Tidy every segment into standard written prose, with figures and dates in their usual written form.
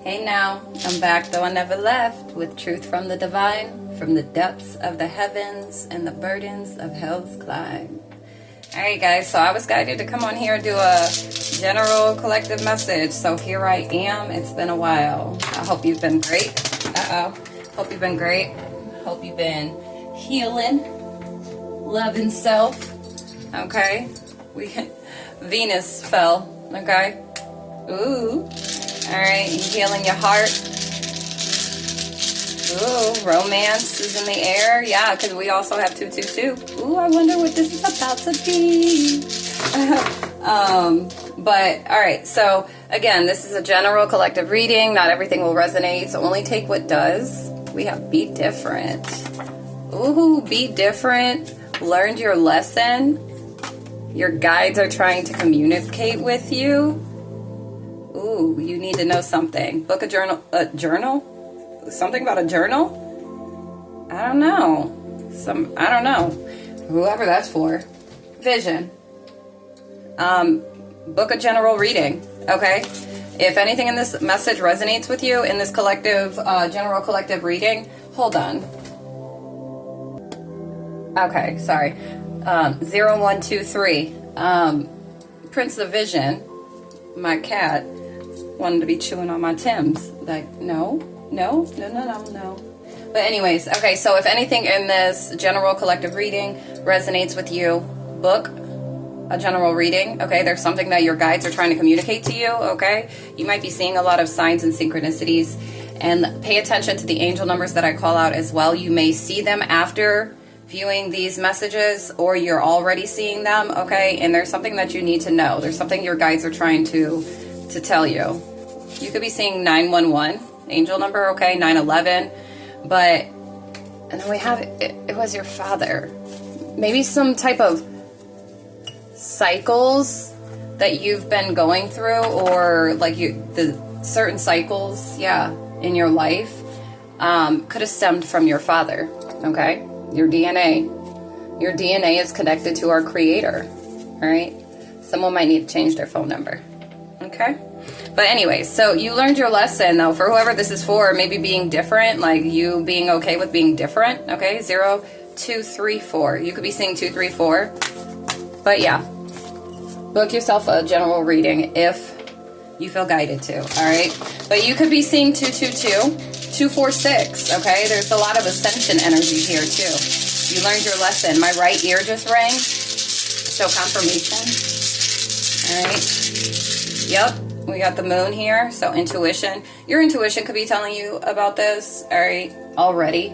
Hey now, I'm back though I never left with truth from the divine, from the depths of the heavens and the burdens of hell's climb. Alright guys, so I was guided to come on here and do a general collective message. So here I am. It's been a while. I hope you've been great. Hope you've been great. Hope you've been healing, loving self. Okay? Venus fell. Okay? Ooh. Alright, you healing your heart. Ooh, romance is in the air. Yeah, because we also have 222. Ooh, I wonder what this is about to be. But, alright, so, again, this is a general collective reading. Not everything will resonate, so only take what does. We have be different. Ooh, be different. Learned your lesson. Your guides are trying to communicate with you. Ooh, you need to know something. Book a journal. A journal? Something about a journal? I don't know. I don't know. Whoever that's for. Vision. Book a general reading. Okay? If anything in this message resonates with you in this collective, general collective reading, hold on. Okay, sorry. 0123. Prince of Vision, my cat, wanted to be chewing on my Timbs. Like, no. But anyways, okay, so if anything in this general collective reading resonates with you, book a general reading. Okay, there's something that your guides are trying to communicate to you. Okay, you might be seeing a lot of signs and synchronicities, and pay attention to the angel numbers that I call out as well. You may see them after viewing these messages, or you're already seeing them. Okay, and there's something that you need to know. There's something your guides are trying to tell you. You could be seeing 911 angel number. Okay, 911. But, and then we have, it was your father. Maybe some type of cycles that you've been going through, or like the certain cycles, in your life, could have stemmed from your father. Okay, your DNA. Your DNA is connected to our creator. All right, someone might need to change their phone number. Okay. But anyways, so you learned your lesson, though, for whoever this is for, maybe being different, like you being okay with being different, okay? 0, 2, 3, 4. You could be seeing 2, 3, 4. But yeah, book yourself a general reading if you feel guided to, all right? But you could be seeing 222, 246, okay? There's a lot of ascension energy here, too. You learned your lesson. My right ear just rang, so confirmation, all right? Yep. We got the moon here, so intuition. Your intuition could be telling you about this, all right, already.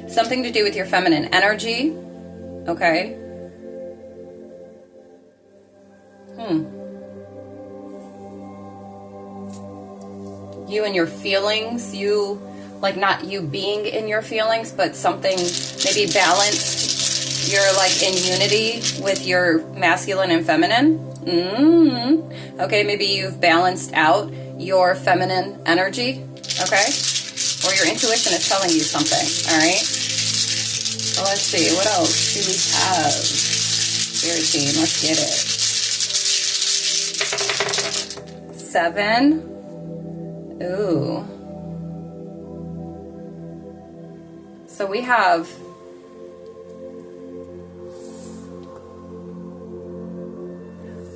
Something to do with your feminine energy, okay? You and your feelings, you, like not you being in your feelings, but something maybe balanced. You're like in unity with your masculine and feminine. Okay, maybe you've balanced out your feminine energy, okay? Or your intuition is telling you something, all right? Well, let's see, what else do we have? Spirit team, let's get it. 7. Ooh. So we have...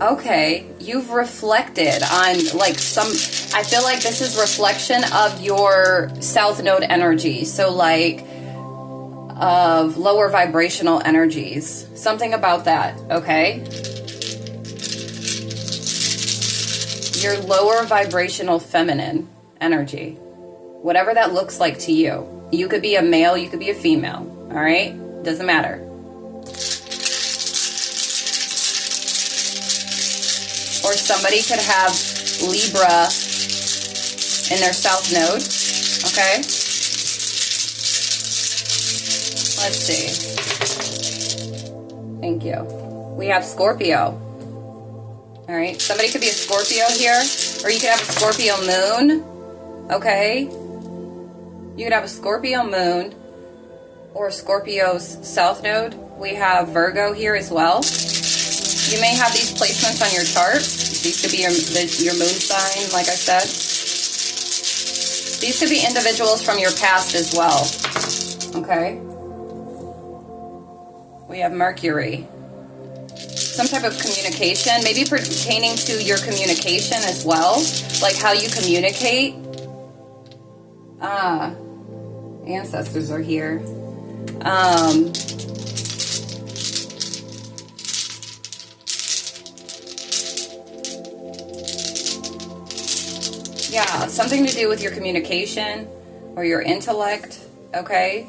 Okay, you've reflected on like I feel like this is reflection of your South Node energy. So like of lower vibrational energies. Something about that, okay? Your lower vibrational feminine energy. Whatever that looks like to you. You could be a male, you could be a female, all right? Doesn't matter. Or somebody could have Libra in their South Node, okay? Let's see. Thank you. We have Scorpio. All right, somebody could be a Scorpio here, or you could have a Scorpio moon, okay? You could have a Scorpio moon or Scorpio's South Node. We have Virgo here as well. You may have these placements on your chart. These could be your moon sign, like I said. These could be individuals from your past as well. Okay. We have Mercury. Some type of communication, maybe pertaining to your communication as well, like how you communicate. Ancestors are here. Yeah, something to do with your communication or your intellect, okay?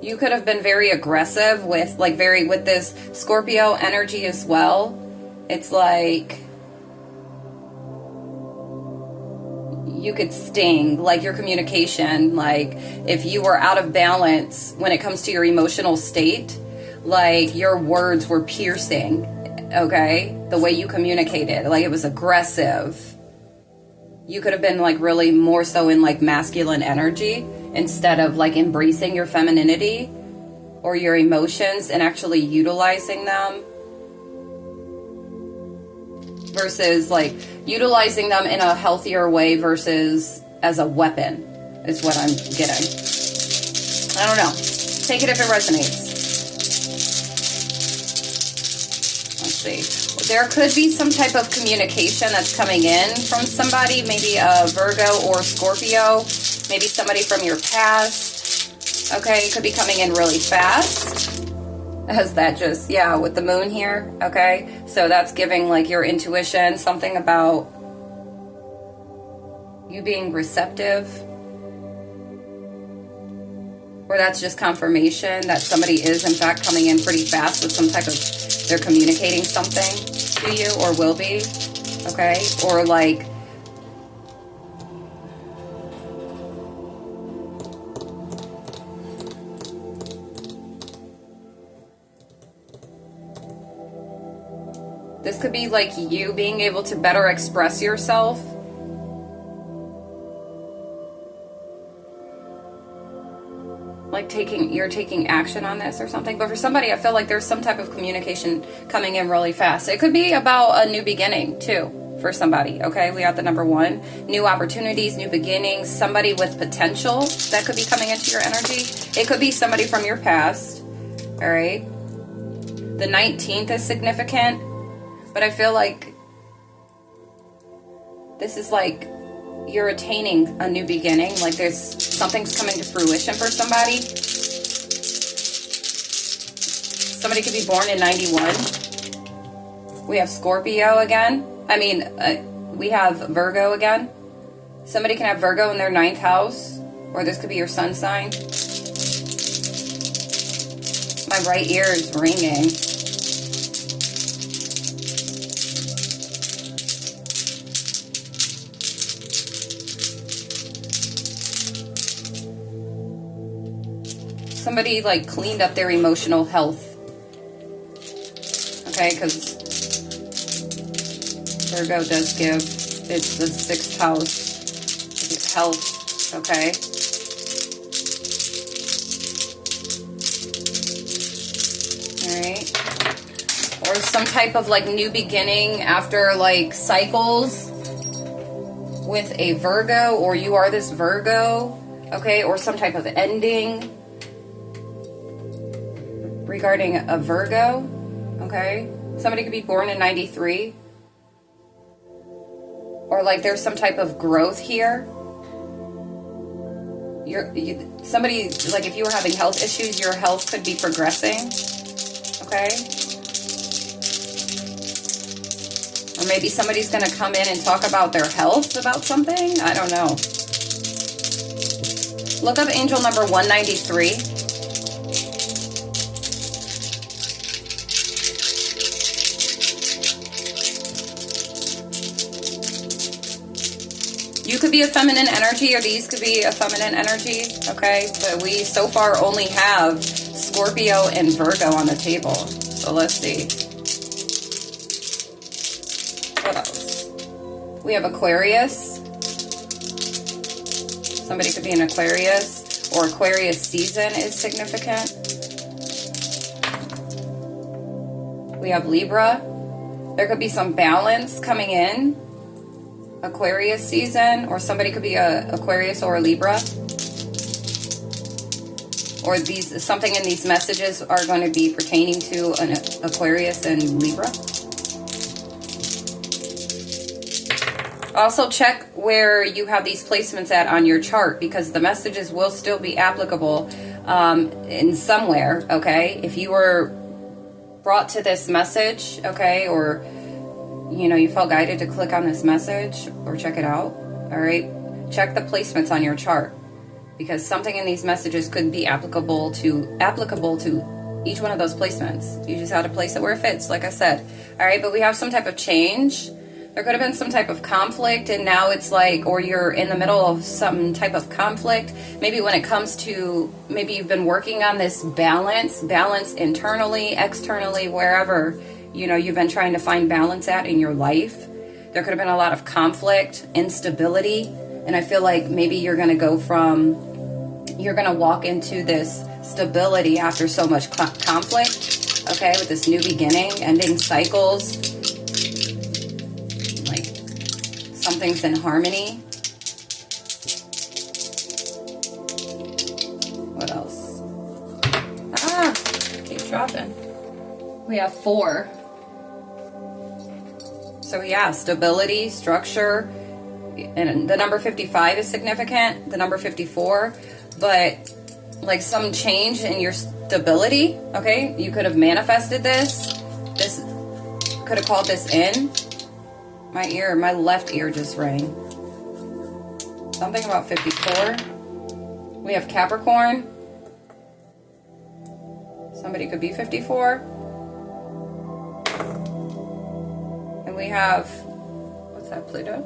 You could have been very aggressive with, like, with this Scorpio energy as well. It's like you could sting, like your communication, like if you were out of balance when it comes to your emotional state, like your words were piercing, okay? The way you communicated, like it was aggressive. You could have been like really more so in like masculine energy instead of like embracing your femininity or your emotions and actually utilizing them, versus like utilizing them in a healthier way versus as a weapon is what I'm getting. I don't know. Take it if it resonates. Let's see. There could be some type of communication that's coming in from somebody, maybe a Virgo or Scorpio, maybe somebody from your past. Okay, it could be coming in really fast. As that just, yeah, with the moon here, okay? So that's giving like your intuition, something about you being receptive. Or that's just confirmation that somebody is in fact coming in pretty fast with some type of, they're communicating something to you or will be, okay? Or like, this could be like you being able to better express yourself. Like you're taking action on this or something. But for somebody, I feel like there's some type of communication coming in really fast. It could be about a new beginning too for somebody, okay? We got the number 1. New opportunities, new beginnings, somebody with potential that could be coming into your energy. It could be somebody from your past, all right? The 19th is significant. But I feel like this is like you're attaining a new beginning. Like something's coming to fruition for somebody. Somebody could be born in 91. We have Scorpio again. We have Virgo again. Somebody can have Virgo in their 9th house. Or this could be your sun sign. My right ear is ringing. Somebody like cleaned up their emotional health. Okay, because Virgo does give, it's the 6th house, health, okay? Alright. Or some type of like new beginning after like cycles with a Virgo, or you are this Virgo, okay? Or some type of ending regarding a Virgo, okay? Somebody could be born in 93. Or like there's some type of growth here. Somebody, like if you were having health issues, your health could be progressing, okay? Or maybe somebody's going to come in and talk about their health, about something. I don't know. Look up angel number 193. You could be a feminine energy, or these could be a feminine energy, okay? But we so far only have Scorpio and Virgo on the table. So let's see. What else? We have Aquarius. Somebody could be an Aquarius, or Aquarius season is significant. We have Libra. There could be some balance coming in. Aquarius season, or somebody could be a Aquarius or a Libra. Or something in these messages are going to be pertaining to an Aquarius and Libra. Also check where you have these placements at on your chart, because the messages will still be applicable in somewhere, okay? If you were brought to this message, okay, or you know, you felt guided to click on this message or check it out, all right? Check the placements on your chart, because something in these messages could be applicable to each one of those placements. You just have to place it where it fits, like I said. All right, but we have some type of change. There could have been some type of conflict, and now it's like, or you're in the middle of some type of conflict. Maybe when it comes to, maybe you've been working on this balance internally, externally, wherever, you know, you've been trying to find balance at in your life. There could have been a lot of conflict, instability, and I feel like maybe you're going to walk into this stability after so much conflict, okay, with this new beginning, ending cycles, like something's in harmony. What else? Keep dropping. We have 4. So yeah, stability, structure, and the number 55 is significant, the number 54, but like some change in your stability, okay? You could have manifested this. This could have called this in. My left ear just rang. Something about 54. We have Capricorn. Somebody could be 54. And we have, what's that, Pluto?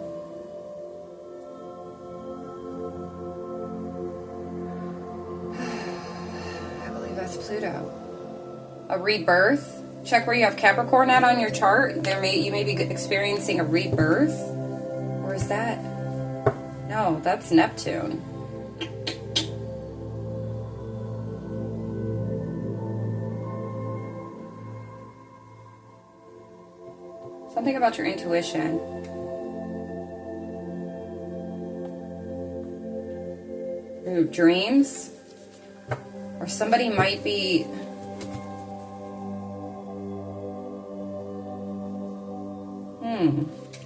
That's Pluto. A rebirth. Check where you have Capricorn at on your chart. You may be experiencing a rebirth. Or is that? No, that's Neptune. Something about your intuition. Ooh, dreams. Or somebody might be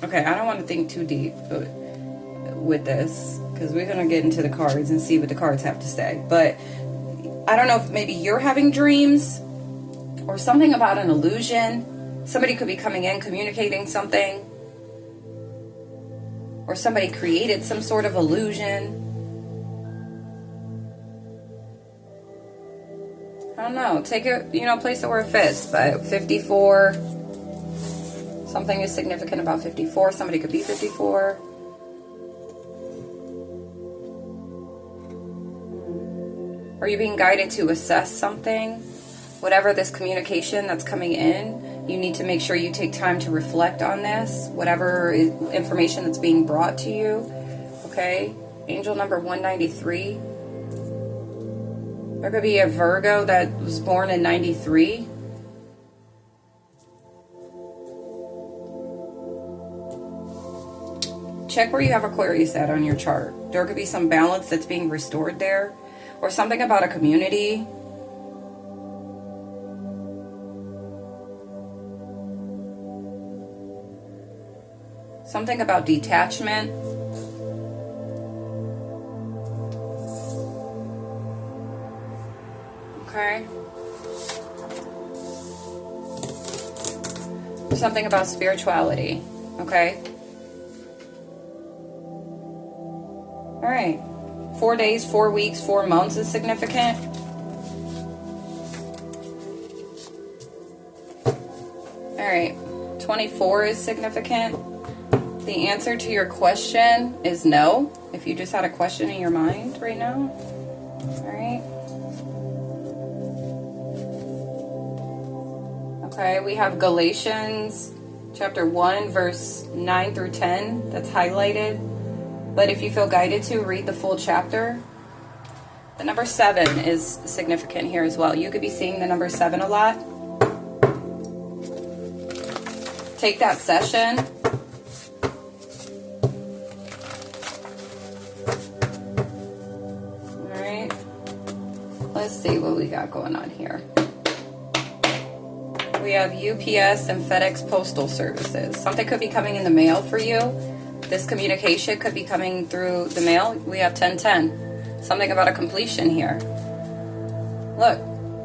okay, I don't want to think too deep with this, because we're going to get into the cards and see what the cards have to say. But I don't know if maybe you're having dreams or something about an illusion. Somebody could be coming in, communicating something, or somebody created some sort of illusion. I don't know. Take it, place it where it fits. But 54, something is significant about 54. Somebody could be 54. Or you're being guided to assess something. Whatever this communication that's coming in, you need to make sure you take time to reflect on this. Whatever information that's being brought to you. Okay? Angel number 193. There could be a Virgo that was born in 93. Check where you have Aquarius at on your chart. There could be some balance that's being restored there. Or something about a community. Something about detachment. Okay. Something about spirituality. Okay. All right. 4 days, 4 weeks, 4 months is significant. All right. 24 is significant. The answer to your question is no. If you just had a question in your mind right now. All right. Okay, we have Galatians chapter 1, verse 9 through 10. That's highlighted. But if you feel guided to, read the full chapter. The number 7 is significant here as well. You could be seeing the number 7 a lot. Take that session Let's see what we got going on here. We have UPS and FedEx postal services. Something could be coming in the mail for you. This communication could be coming through the mail. We have 1010. Something about a completion here. Look,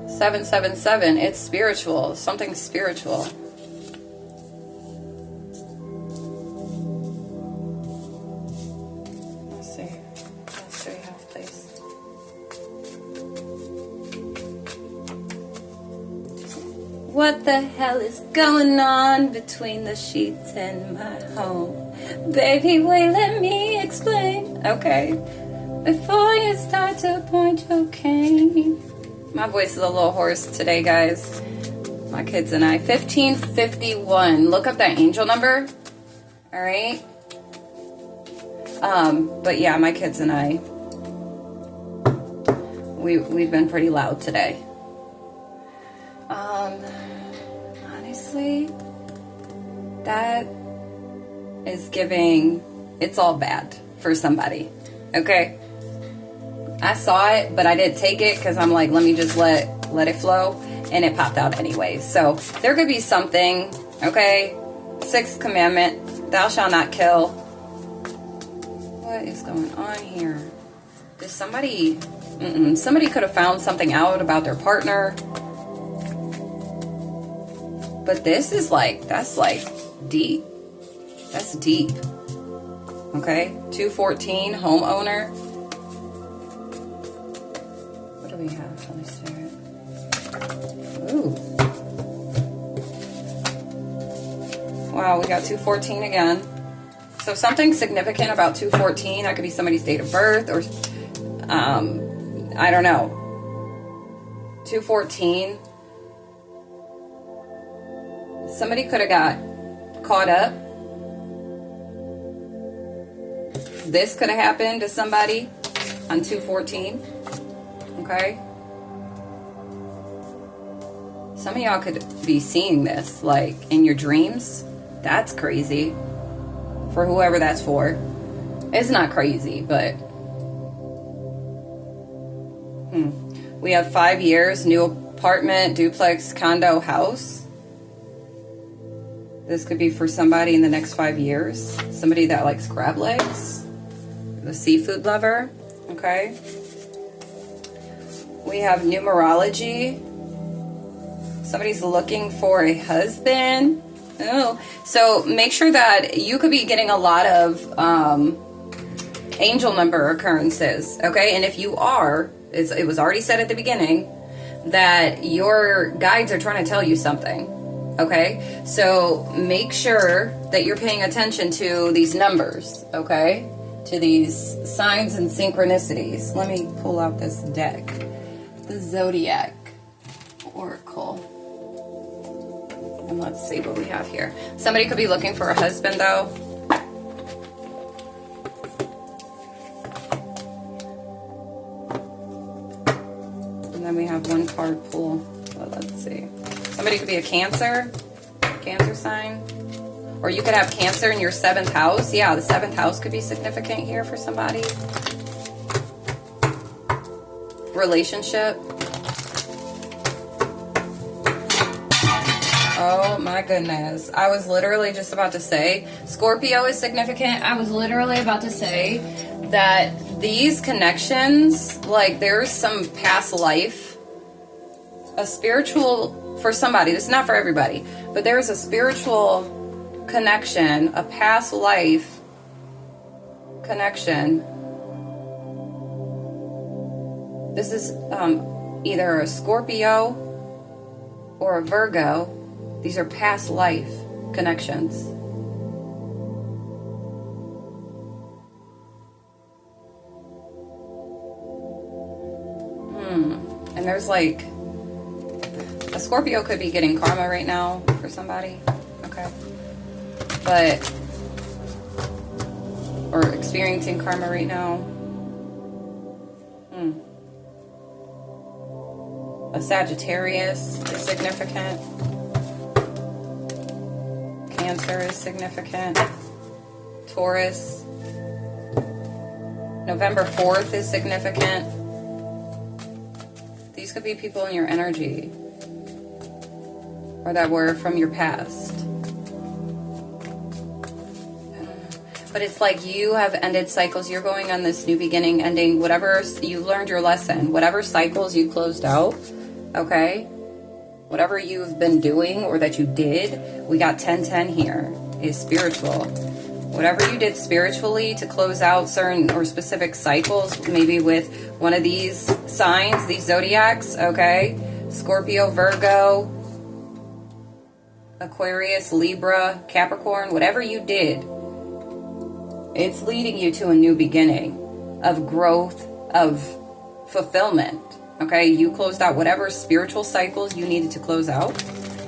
777. It's spiritual. Something spiritual. Let's see. Let's show you half, please. What the hell is going on between the sheets and my home? Baby, wait, let me explain. Okay. Before you start to point your cane. My voice is a little hoarse today, guys. My kids and I. 1551. Look up that angel number. All right. But yeah, my kids and I, we've been pretty loud today. Honestly, that is giving, it's all bad for somebody. Okay. I saw it, but I didn't take it because I'm like, let me just let it flow, and it popped out anyway. So there could be something, okay? 6th commandment, thou shalt not kill. What is going on here? Did somebody, somebody could have found something out about their partner. But this is like, that's like deep. That's deep. Okay? 214, homeowner. What do we have, Holy Spirit? Ooh. Wow, we got 214 again. So something significant about 214. That could be somebody's date of birth or, I don't know. 214. Somebody could have got caught up. This could have happened to somebody on 214. Okay? Some of y'all could be seeing this, like, in your dreams. That's crazy. For whoever that's for. It's not crazy, but... We have 5 years, new apartment, duplex, condo, house. This could be for somebody in the next 5 years. Somebody that likes crab legs. The seafood lover. Okay. We have numerology. Somebody's looking for a husband. Oh. So make sure that you could be getting a lot of angel number occurrences. Okay. And if you are, it was already said at the beginning that your guides are trying to tell you something. Okay, so make sure that you're paying attention to these numbers, okay? To these signs and synchronicities. Let me pull out this deck. The Zodiac Oracle. And let's see what we have here. Somebody could be looking for a husband, though. And then we have one card pull. Well, let's see. Somebody could be a Cancer sign. Or you could have Cancer in your 7th house. Yeah, the 7th house could be significant here for somebody. Relationship. Oh my goodness. I was literally just about to say, Scorpio is significant. I was literally about to say that these connections, like there's some past life, a spiritual... For somebody, this is not for everybody, but there is a spiritual connection, a past life connection. This is either a Scorpio or a Virgo. These are past life connections. And there's like... A Scorpio could be getting karma right now for somebody, okay? But, or experiencing karma right now. A Sagittarius is significant. Cancer is significant. Taurus. November 4th is significant. could be people in your energy, or that were from your past. But it's like you have ended cycles. You're going on this new beginning, ending whatever you learned your lesson, whatever cycles you closed out, okay? Whatever you've been doing or that you did, we got 1010 here, is spiritual. Whatever you did spiritually to close out certain or specific cycles, maybe with one of these signs, these zodiacs, okay? Scorpio, Virgo, Aquarius, Libra, Capricorn, whatever you did, it's leading you to a new beginning of growth, of fulfillment. Okay, you closed out whatever spiritual cycles you needed to close out.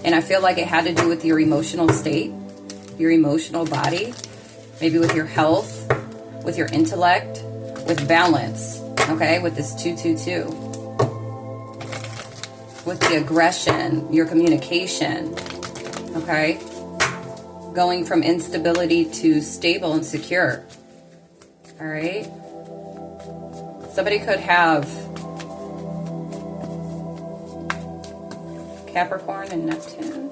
And I feel like it had to do with your emotional state, your emotional body, maybe with your health, with your intellect, with balance. Okay, with this 222. With the aggression, your communication. Okay, going from instability to stable and secure. All right. Somebody could have Capricorn and Neptune.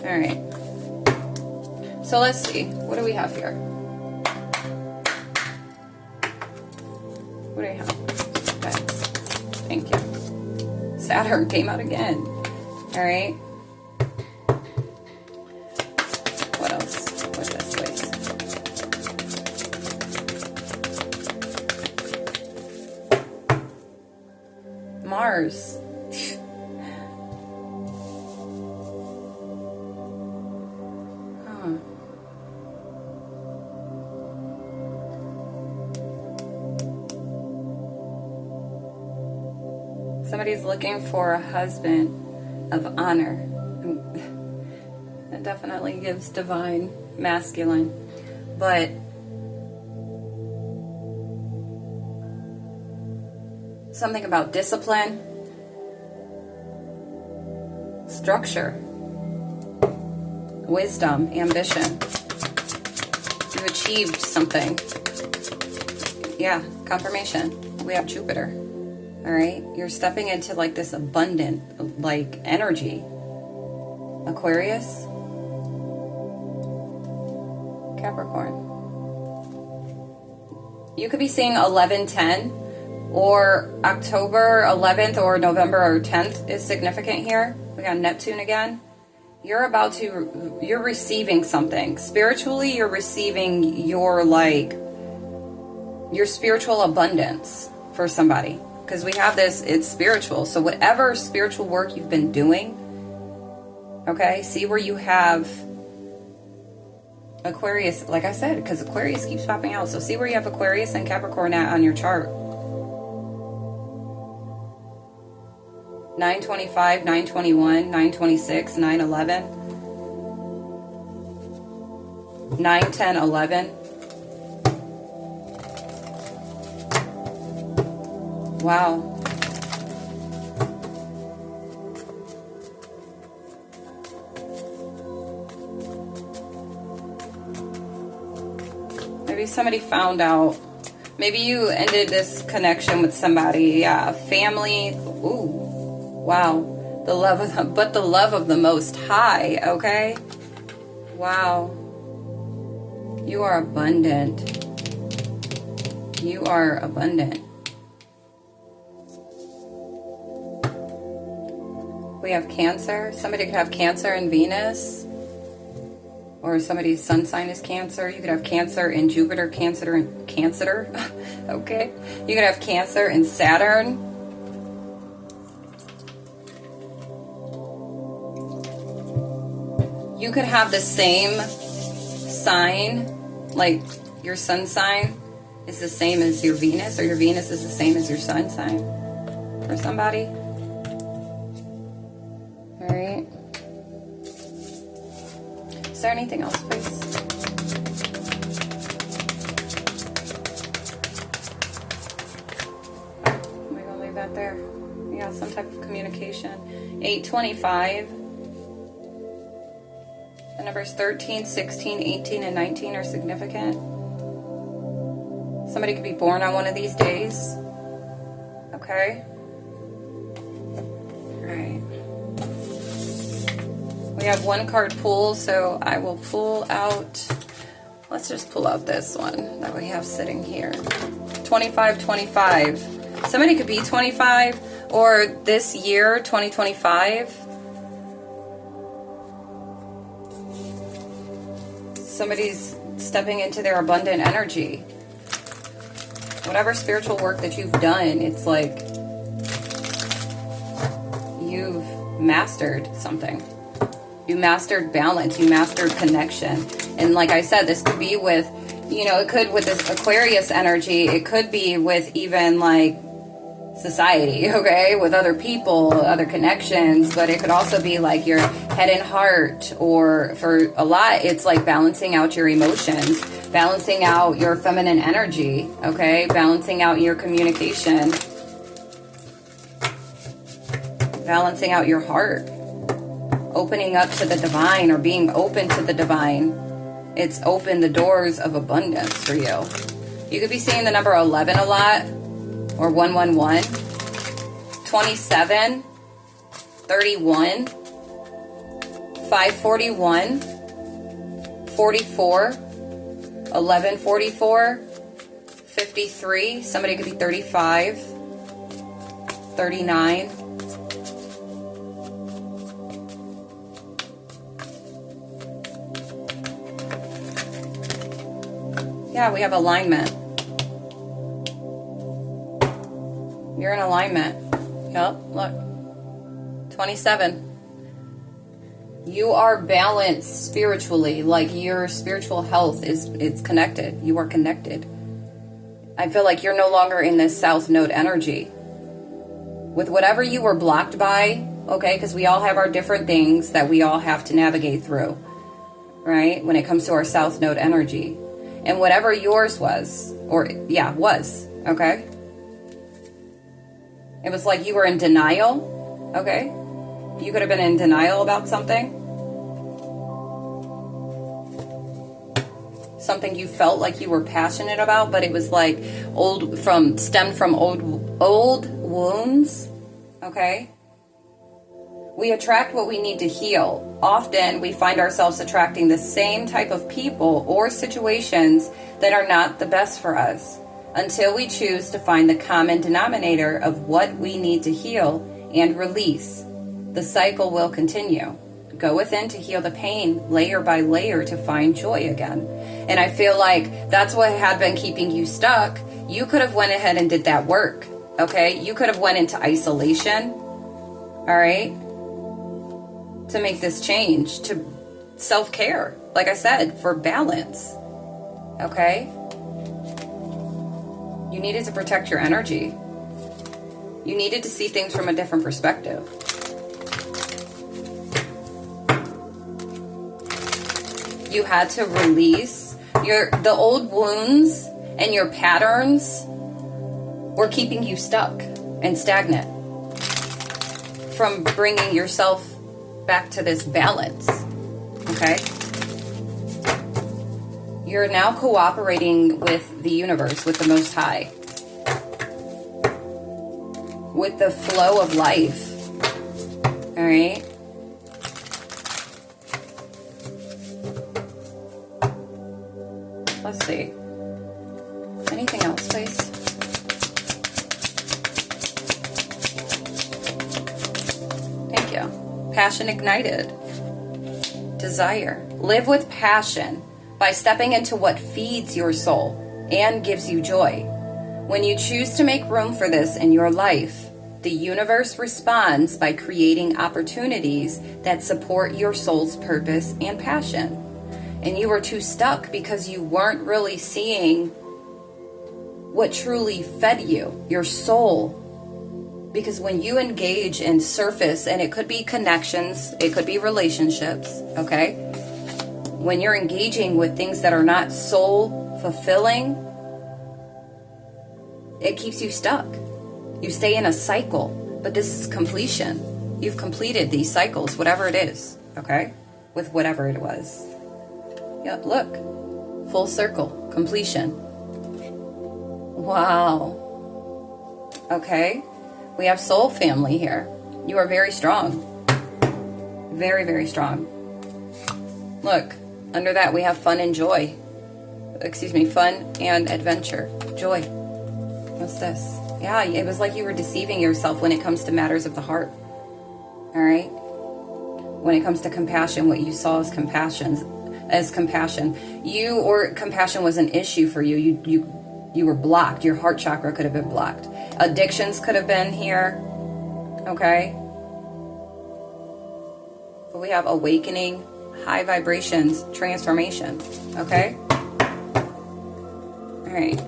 All right. So let's see. What do we have here? What do we have? Okay. Thank you. Saturn came out again. All right. What else? What's this way? Mars. Somebody's looking for a husband of honor. It definitely gives divine masculine. But something about discipline, structure, wisdom, ambition. You achieved something. Yeah, confirmation. We have Jupiter. All right, you're stepping into like this abundant like energy. Aquarius, Capricorn. You could be seeing 1110 or October 11th or November 10th is significant here. We got Neptune again. You're receiving something. Spiritually, you're receiving your spiritual abundance for somebody. Because we have this, it's spiritual. So whatever spiritual work you've been doing, okay, see where you have Aquarius, like I said, because Aquarius keeps popping out. So see where you have Aquarius and Capricorn at on your chart. 925, 921, 926, 911, 910, 11. Wow. Maybe somebody found out. Maybe you ended this connection with somebody. Yeah, family. Ooh. Wow. The love of the Most High, okay? Wow. You are abundant. You are abundant. We have Cancer. Somebody could have Cancer in Venus. Or somebody's sun sign is Cancer. You could have Cancer in Jupiter, Cancer. Okay. You could have Cancer in Saturn. You could have the same sign, like your sun sign is the same as your Venus, or your Venus is the same as your sun sign for somebody. All right. Is there anything else, please? We're going to leave that there. We got some type of communication. 825. The numbers 13, 16, 18, and 19 are significant. Somebody could be born on one of these days. Okay. Alright. We have one card pull, so I will pull out, let's just pull out this one that we have sitting here. 25, 25. Somebody could be 25, or this year, 2025. Somebody's stepping into their abundant energy. Whatever spiritual work that you've done, it's like you've mastered something. You mastered balance. You mastered connection. And like I said, this could be with, you know, it could with this Aquarius energy. It could be with even like society, okay, with other people, other connections. But it could also be like your head and heart, or for a lot, it's like balancing out your emotions, balancing out your feminine energy, okay, balancing out your communication, balancing out your heart, opening up to the divine, or being open to the divine. It's opened the doors of abundance for you. You could be seeing the number 11 a lot, or 111, 27, 31, 541, 44, 1144, 53. Somebody could be 35, 39. Yeah, we have alignment. You're in alignment. Yep, look. 27. You are balanced spiritually. Like your spiritual health it's connected. You are connected. I feel like you're no longer in this South Node energy. With whatever you were blocked by, okay, because we all have our different things that we all have to navigate through, right? When it comes to our South Node energy. And whatever yours was, was, okay? It was like you were in denial, okay? You could have been in denial about something. Something you felt like you were passionate about, but it was like stemmed from old wounds, okay? We attract what we need to heal. Often we find ourselves attracting the same type of people or situations that are not the best for us until we choose to find the common denominator of what we need to heal and release. The cycle will continue. Go within to heal the pain layer by layer to find joy again. And I feel like that's what had been keeping you stuck. You could have went ahead and did that work, okay? You could have went into isolation, all right? To make this change, to self-care, like I said, for balance, okay? You needed to protect your energy. You needed to see things from a different perspective. You had to release the old wounds, and your patterns were keeping you stuck and stagnant from bringing yourself back to this balance, okay? You're now cooperating with the universe, with the Most High, with the flow of life, all right? Let's see. Anything else, please? Thank you. Passion ignited. Desire. Live with passion by stepping into what feeds your soul and gives you joy. When you choose to make room for this in your life, the universe responds by creating opportunities that support your soul's purpose and passion. And you were too stuck because you weren't really seeing what truly fed you, your soul. Because when you engage in surface, and it could be connections, it could be relationships, okay? When you're engaging with things that are not soul fulfilling, it keeps you stuck. You stay in a cycle, but this is completion. You've completed these cycles, whatever it is, okay? with whatever it was. Yep, look. Full circle. Completion. Wow. Okay. We have soul family here. You are very strong. Very, very strong. Look. Under that we have fun and joy. Excuse me. Fun and adventure. Joy. What's this? Yeah, it was like you were deceiving yourself when it comes to matters of the heart. All right? When it comes to compassion, what you saw as compassion. Compassion was an issue for you. You were blocked. Your heart chakra could have been blocked. Addictions could have been here. Okay? But we have awakening, high vibrations, transformation. Okay? All right.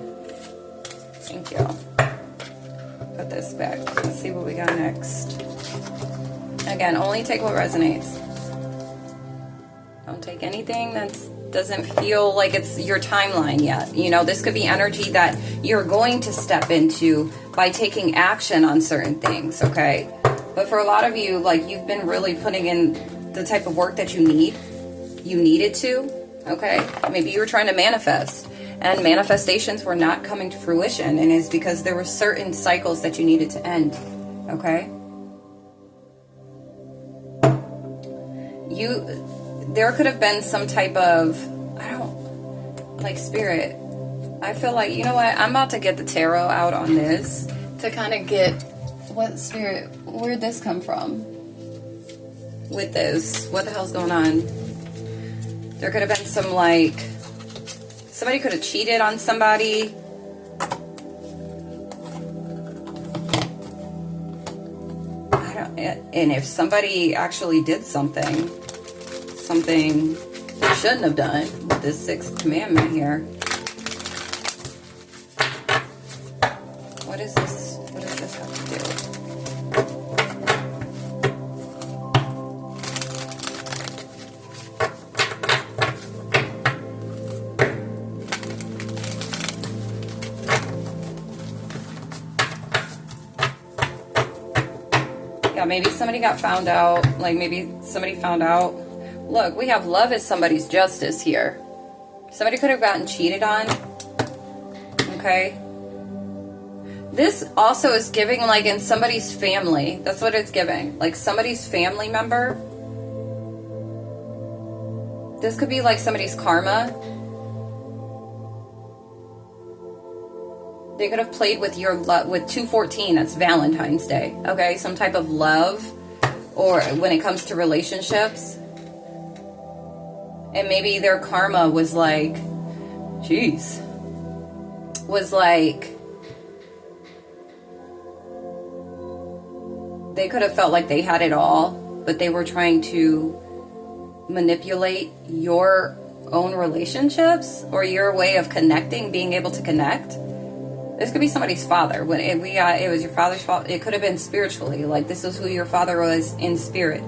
Thank you. Put this back. Let's see what we got next. Again, only take what resonates. Don't take anything that doesn't feel like it's your timeline yet. You know, this could be energy that you're going to step into by taking action on certain things, okay? But for a lot of you, like, you've been really putting in the type of work that you needed to, okay? Maybe you were trying to manifest, and manifestations were not coming to fruition, and it's because there were certain cycles that you needed to end, okay? There could have been some type of, spirit. I feel like, you know what, I'm about to get the tarot out on this to kind of get what spirit, where'd this come from with this? What the hell's going on? There could have been some, somebody could have cheated on somebody. And if somebody actually did something they shouldn't have done with this 6th commandment here. What is this? What does this have to do? Yeah, maybe somebody got found out. Maybe somebody found out. Look, we have love as somebody's justice here. Somebody could have gotten cheated on. Okay. This also is giving, in somebody's family. That's what it's giving. Somebody's family member. This could be somebody's karma. They could have played with your love with 214. That's Valentine's Day. Okay, some type of love, or when it comes to relationships. And maybe their karma was they could have felt like they had it all, but they were trying to manipulate your own relationships or your way of connecting, being able to connect. This could be somebody's father. When it was your father's fault. It could have been spiritually. This is who your father was in spirit.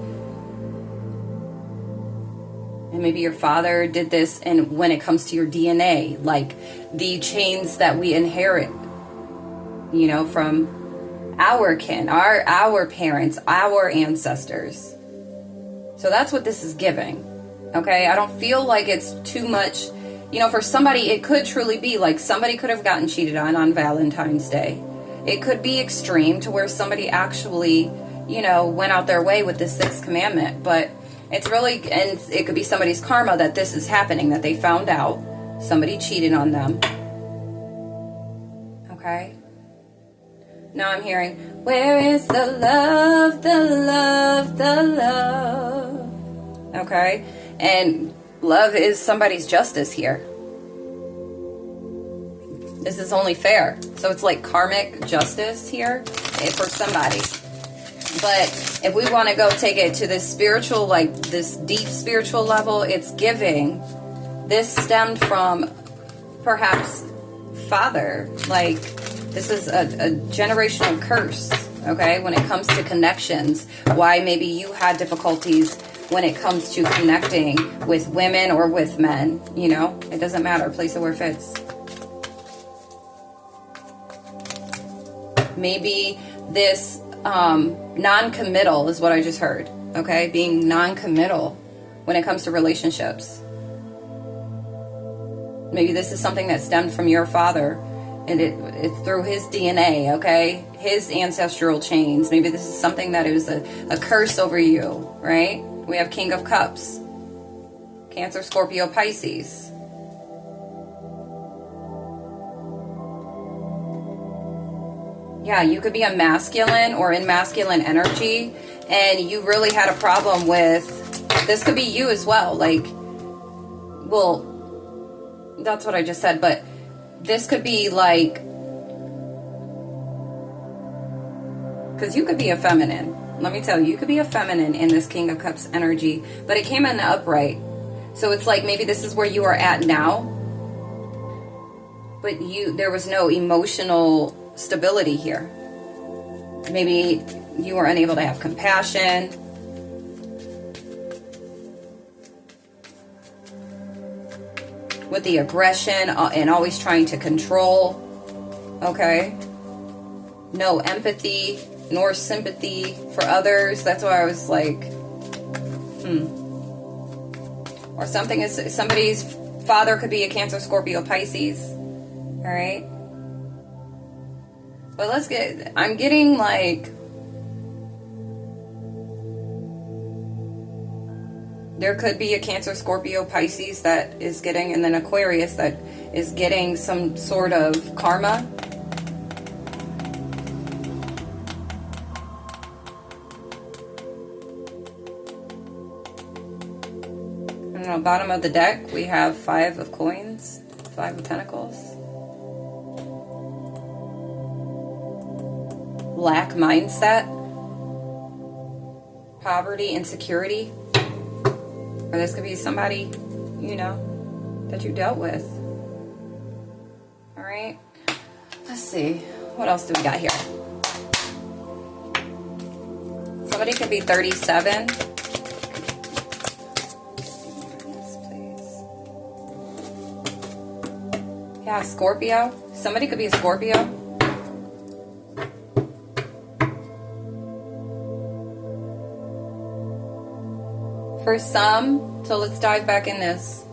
And maybe your father did this, and when it comes to your DNA, the chains that we inherit, from our kin, our parents, our ancestors. So that's what this is giving. Okay, I don't feel like it's too much. For somebody, it could truly be somebody could have gotten cheated on Valentine's Day. It could be extreme to where somebody actually, went out their way with the 6th commandment, but it's really, and it could be somebody's karma that this is happening, that they found out somebody cheated on them. Okay. Now I'm hearing, where is the love, the love, the love? Okay. And love is somebody's justice here. This is only fair. So it's karmic justice here for somebody. But if we want to go take it to this spiritual, this deep spiritual level, it's giving. This stemmed from perhaps father. This is a generational curse, okay, when it comes to connections. Why maybe you had difficulties when it comes to connecting with women or with men. It doesn't matter. Place it where it fits. Maybe this non-committal is what I just heard. Okay, being non-committal when it comes to relationships. Maybe this is something that stemmed from your father, and it's through his DNA, okay? His ancestral chains. Maybe this is something that is a curse over you, right? We have King of Cups. Cancer, Scorpio, Pisces. Yeah, you could be a masculine or in masculine energy, and you really had a problem with, this could be you as well. Like, well, that's what I just said, but this could be like, because you could be a feminine. Let me tell you, you could be a feminine in this King of Cups energy, but it came in the upright. So it's like maybe this is where you are at now, but there was no emotional stability here. Maybe you were unable to have compassion. With the aggression and always trying to control. Okay? No empathy nor sympathy for others. That's why I was like, Or something is, somebody's father could be a Cancer, Scorpio, Pisces. All right? But I'm getting like, there could be a Cancer, Scorpio, Pisces that is getting, and then Aquarius that is getting some sort of karma. I don't know, bottom of the deck, we have 5 of coins, 5 of pentacles. Lack mindset. Poverty, insecurity. Or this could be somebody, you know, that you dealt with. All right. Let's see. What else do we got here? Somebody could be 37. Yes, please. Yeah, Scorpio. Somebody could be a Scorpio. For some, so let's dive back in this.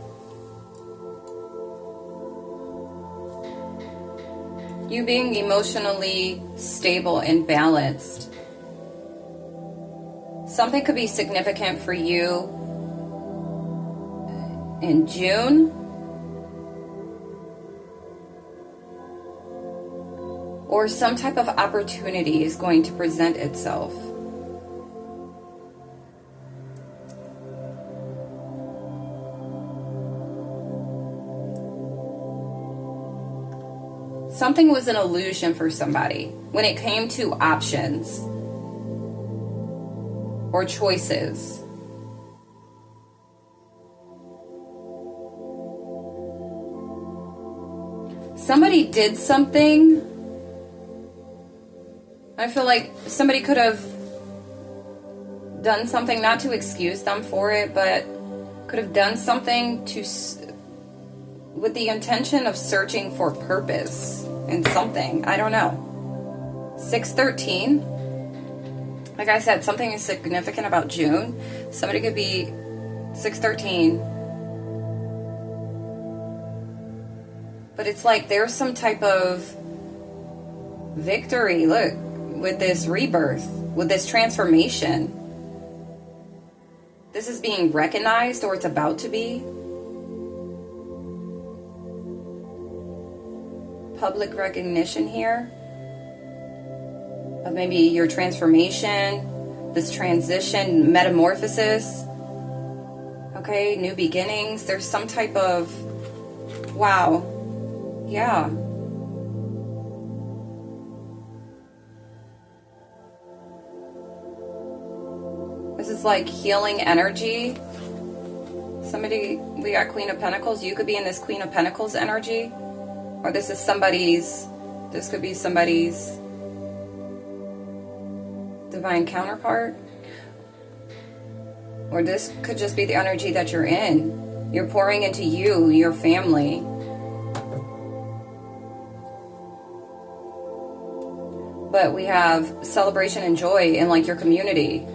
You being emotionally stable and balanced. Something could be significant for you in June. Or some type of opportunity is going to present itself. Something was an illusion for somebody when it came to options or choices. Somebody did something. I feel like somebody could have done something, not to excuse them for it, but could have done something with the intention of searching for purpose in something. I don't know. 613. Like I said, something is significant about June. Somebody could be 613. But it's like there's some type of victory. Look, with this rebirth, with this transformation. This is being recognized, or it's about to be. Public recognition here of maybe your transformation, this transition, metamorphosis, okay, new beginnings. There's some type of, wow, yeah. This is like healing energy. Somebody, we got Queen of Pentacles. You could be in this Queen of Pentacles energy. Or this is somebody's, this could be somebody's divine counterpart. Or this could just be the energy that you're in. You're pouring into you, your family. But we have celebration and joy in like your community.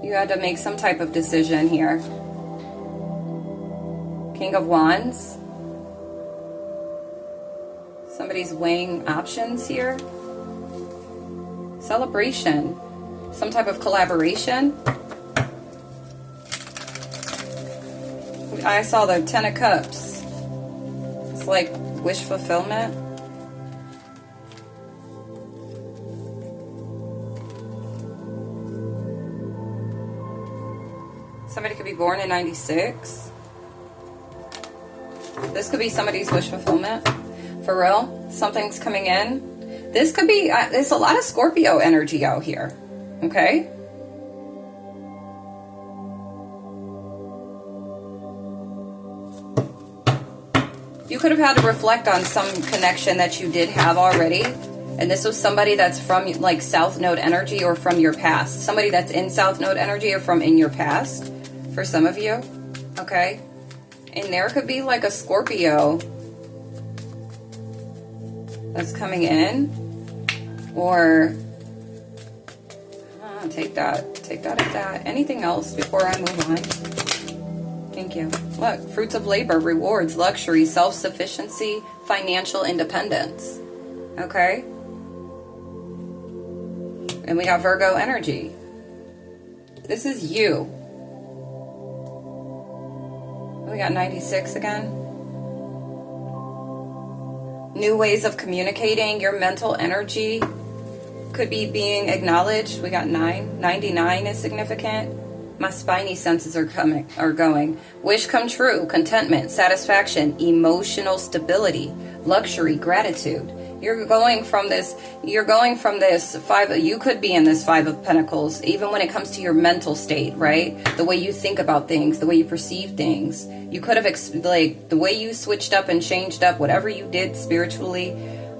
You had to make some type of decision here. King of Wands. Somebody's weighing options here. Celebration. Some type of collaboration. I saw the Ten of Cups. It's like wish fulfillment. Somebody could be born in 96. This could be somebody's wish fulfillment. For real. Something's coming in. This could be, there's a lot of Scorpio energy out here. Okay? You could have had to reflect on some connection that you did have already. And this was somebody that's from like South Node energy or from your past. Somebody that's in South Node energy or from in your past for some of you. Okay? And there could be like a Scorpio that's coming in. Or take that at that. Anything else before I move on? Thank you. Look, fruits of labor, rewards, luxury, self-sufficiency, financial independence. Okay? And we got Virgo energy. This is you. We got 96 again. New ways of communicating. Your mental energy could be being acknowledged. We got 9. 99 is significant. My spiny senses are going. Wish come true, contentment, satisfaction, emotional stability, luxury, gratitude. You're going from this five, you could be in this Five of Pentacles, even when it comes to your mental state, right? The way you think about things, the way you perceive things. You could have, like, the way you switched up and changed up, whatever you did spiritually,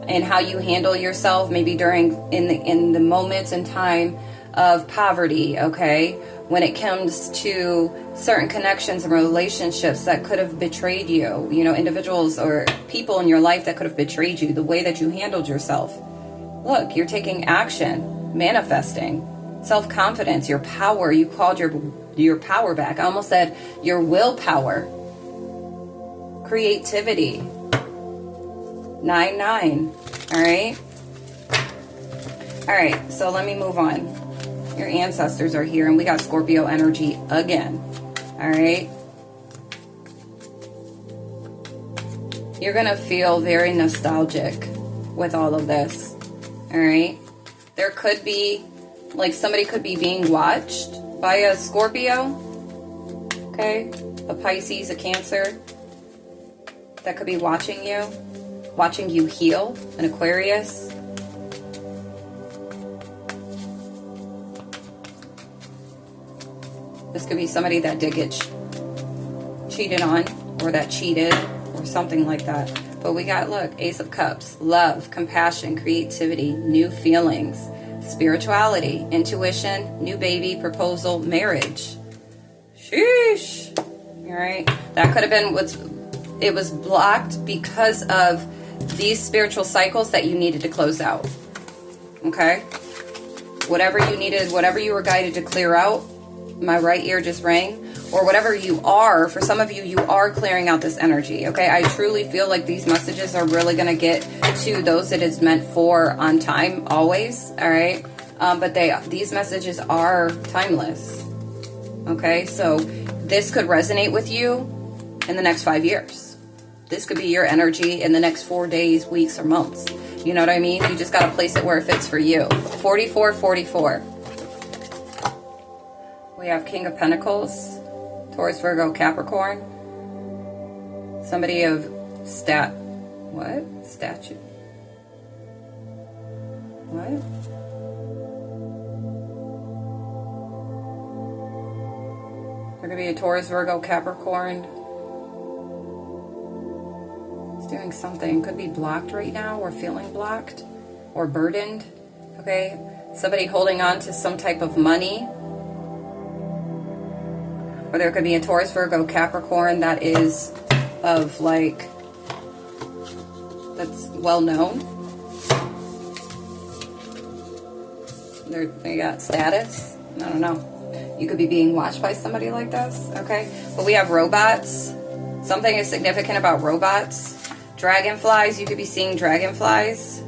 and how you handle yourself, maybe in the moments in time of poverty, okay? When it comes to certain connections and relationships that could have betrayed you, you know, individuals or people in your life that could have betrayed you, the way that you handled yourself. Look, you're taking action, manifesting, self-confidence, your power. You called your power back. I almost said your willpower, creativity. 9-9. All right. All right. So let me move on. Your ancestors are here, and we got Scorpio energy again. All right. You're going to feel very nostalgic with all of this. All right. There could be, like, somebody could be being watched by a Scorpio. Okay. A Pisces, a Cancer. That could be watching you heal. An Aquarius. This could be somebody that did get cheated on, or that cheated, or something like that. But we got, look, Ace of Cups, love, compassion, creativity, new feelings, spirituality, intuition, new baby, proposal, marriage. Sheesh. All right. That could have been it was blocked because of these spiritual cycles that you needed to close out. Okay? Whatever you needed, whatever you were guided to clear out, my right ear just rang, or whatever you are, for some of you, you are clearing out this energy, okay? I truly feel like these messages are really going to get to those that it's meant for on time, always, all right? But these messages are timeless, okay? So this could resonate with you in the next 5 years. This could be your energy in the next 4 days, weeks, or months. You know what I mean? You just got to place it where it fits for you. 4444. We have King of Pentacles, Taurus, Virgo, Capricorn. Somebody of statue. What? There could be a Taurus, Virgo, Capricorn. It's doing something. Could be blocked right now, or feeling blocked, or burdened. Okay? Somebody holding on to some type of money. Or there could be a Taurus, Virgo, Capricorn that is of, like, that's well known. They got status. I don't know. You could be being watched by somebody like this, okay? But we have robots. Something is significant about robots. Dragonflies, you could be seeing dragonflies.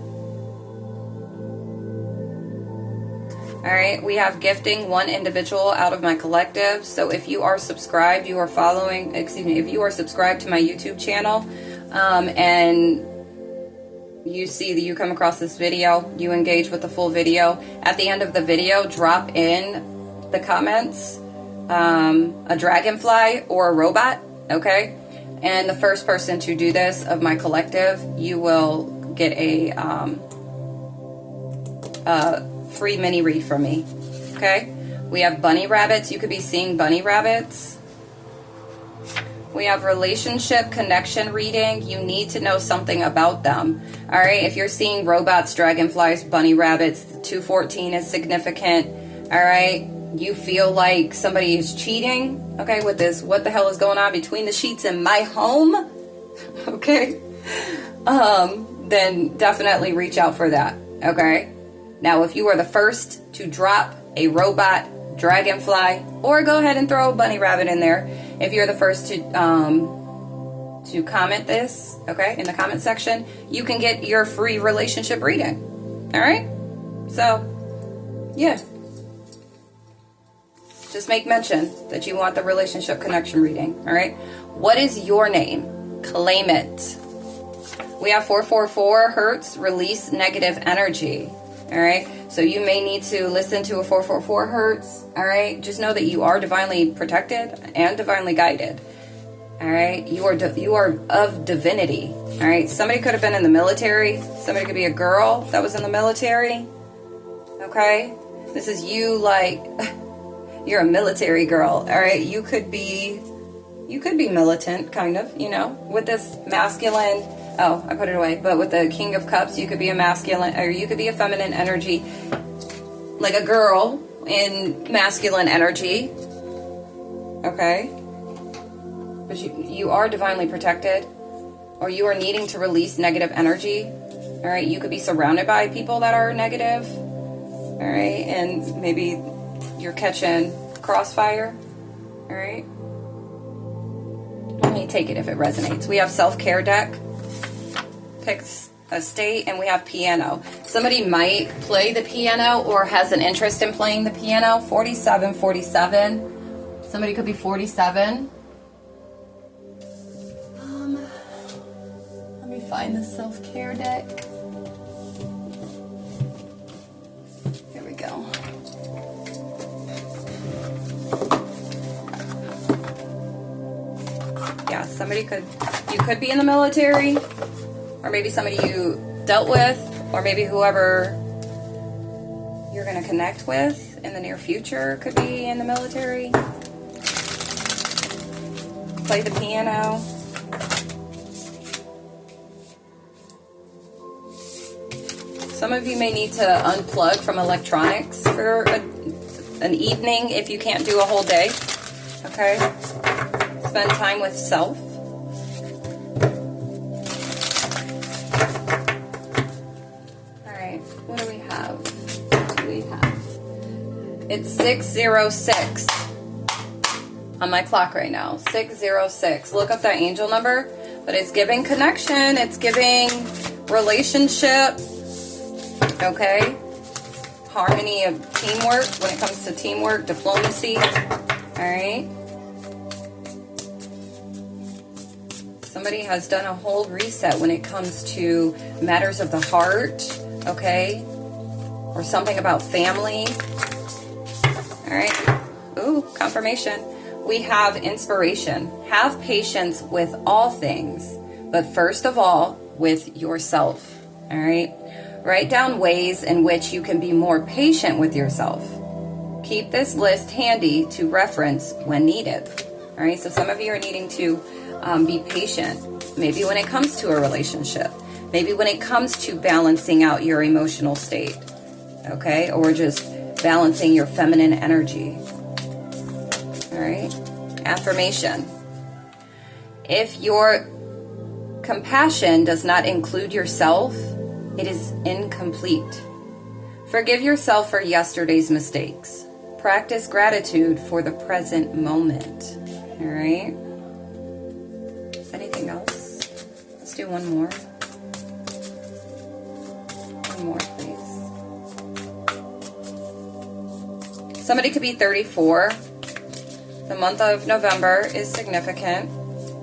All right, we have gifting one individual out of my collective. So if you are subscribed, you are following, excuse me, if you are subscribed to my YouTube channel, and you see that you come across this video, you engage with the full video. At the end of the video, drop in the comments a dragonfly or a robot, okay? And the first person to do this of my collective, you will get a free mini read from me, okay? We have bunny rabbits. You could be seeing bunny rabbits. We have relationship connection reading. You need to know something about them. All right, if you're seeing robots, dragonflies, bunny rabbits, 214 is significant. All right, you feel like somebody is cheating, okay, with this, what the hell is going on between the sheets in my home, okay, then definitely reach out for that, okay? Now, if you are the first to drop a robot, dragonfly, or go ahead and throw a bunny rabbit in there, if you're the first to comment this, okay, in the comment section, you can get your free relationship reading. All right, so yeah, just make mention that you want the relationship connection reading. All right, what is your name? Claim it. We have 444 hertz, release negative energy. All right, so you may need to listen to a 444 hertz. All right, just know that you are divinely protected and divinely guided. All right, you are of divinity. All right, somebody could have been in the military. Somebody could be a girl that was in the military. Okay, this is you, like you're a military girl. All right, you could be militant, kind of, you know, with this masculine. Oh, I put it away. But with the King of Cups, you could be a masculine, or you could be a feminine energy, like a girl in masculine energy. Okay? But you are divinely protected, or you are needing to release negative energy. All right? You could be surrounded by people that are negative. All right? And maybe you're catching crossfire. All right? Let me take it if it resonates. We have self-care deck. Pick a state, and we have piano. Somebody might play the piano or has an interest in playing the piano. 47. Somebody could be 47. Let me find the self-care deck. Here we go. Yeah, you could be in the military, or maybe somebody you dealt with, or maybe whoever you're going to connect with in the near future could be in the military. Play the piano. Some of you may need to unplug from electronics for an evening if you can't do a whole day. Okay? Spend time with self. What do we have? It's 606 on my clock right now. 606. Look up that angel number. But it's giving connection. It's giving relationship. Okay? Harmony of teamwork when it comes to teamwork, diplomacy. Alright? Somebody has done a whole reset when it comes to matters of the heart. Okay, or something about family. All right. Ooh, confirmation. We have inspiration. Have patience with all things, but first of all, with yourself. All right. Write down ways in which you can be more patient with yourself. Keep this list handy to reference when needed. All right. So some of you are needing to be patient, maybe when it comes to a relationship. Maybe when it comes to balancing out your emotional state, okay? Or just balancing your feminine energy, all right? Affirmation. If your compassion does not include yourself, it is incomplete. Forgive yourself for yesterday's mistakes. Practice gratitude for the present moment. All right. Anything else? Let's do one more. One more, please. Somebody could be 34. The month of November is significant.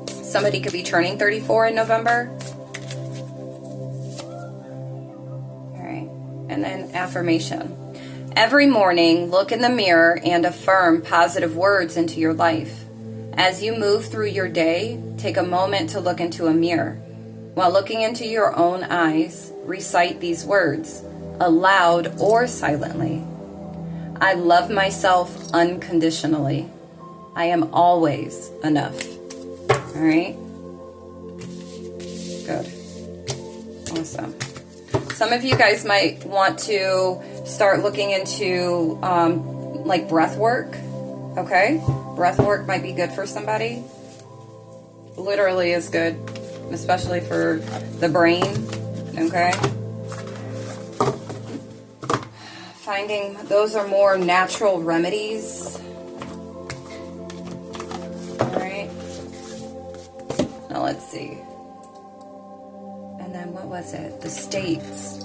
Somebody could be turning 34 in November. All right. And then affirmation. Every morning, look in the mirror and affirm positive words into your life. As you move through your day, take a moment to look into a mirror. While looking into your own eyes, recite these words, aloud or silently. I love myself unconditionally. I am always enough. All right? Good. Awesome. Some of you guys might want to start looking into like breath work. Okay? Breath work might be good for somebody. Literally is good, especially for the brain. Okay? Finding those are more natural remedies. Alright. Now let's see. And then what was it? The states.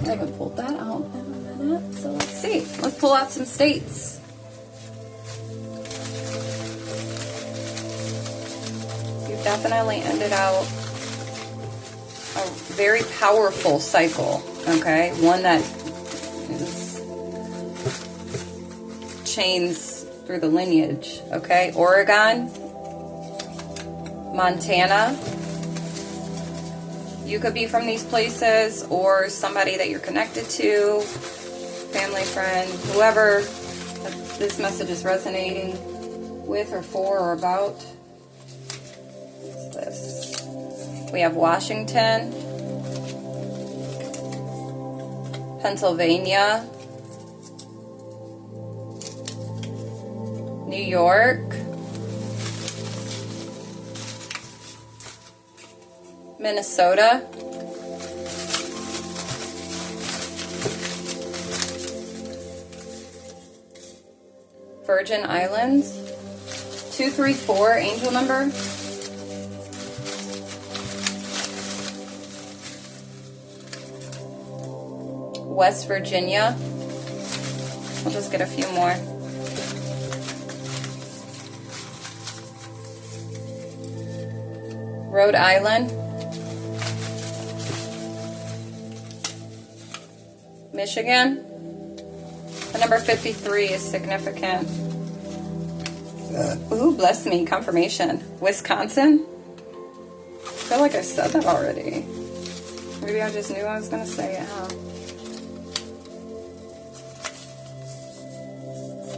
I haven't pulled that out in a minute. So let's see. Let's pull out some states. You've definitely ended out a very powerful cycle. Okay? One that is chains through the lineage. Okay? Oregon, Montana. You could be from these places, or somebody that you're connected to, family, friend, whoever this message is resonating with or for or about. What's this? We have Washington, Pennsylvania, New York, Minnesota, Virgin Islands, 234 angel number, West Virginia. We'll just get a few more. Rhode Island, Michigan. The number 53 is significant. Ooh, bless me, confirmation. Wisconsin. I feel like I said that already. Maybe I just knew I was going to say it, huh?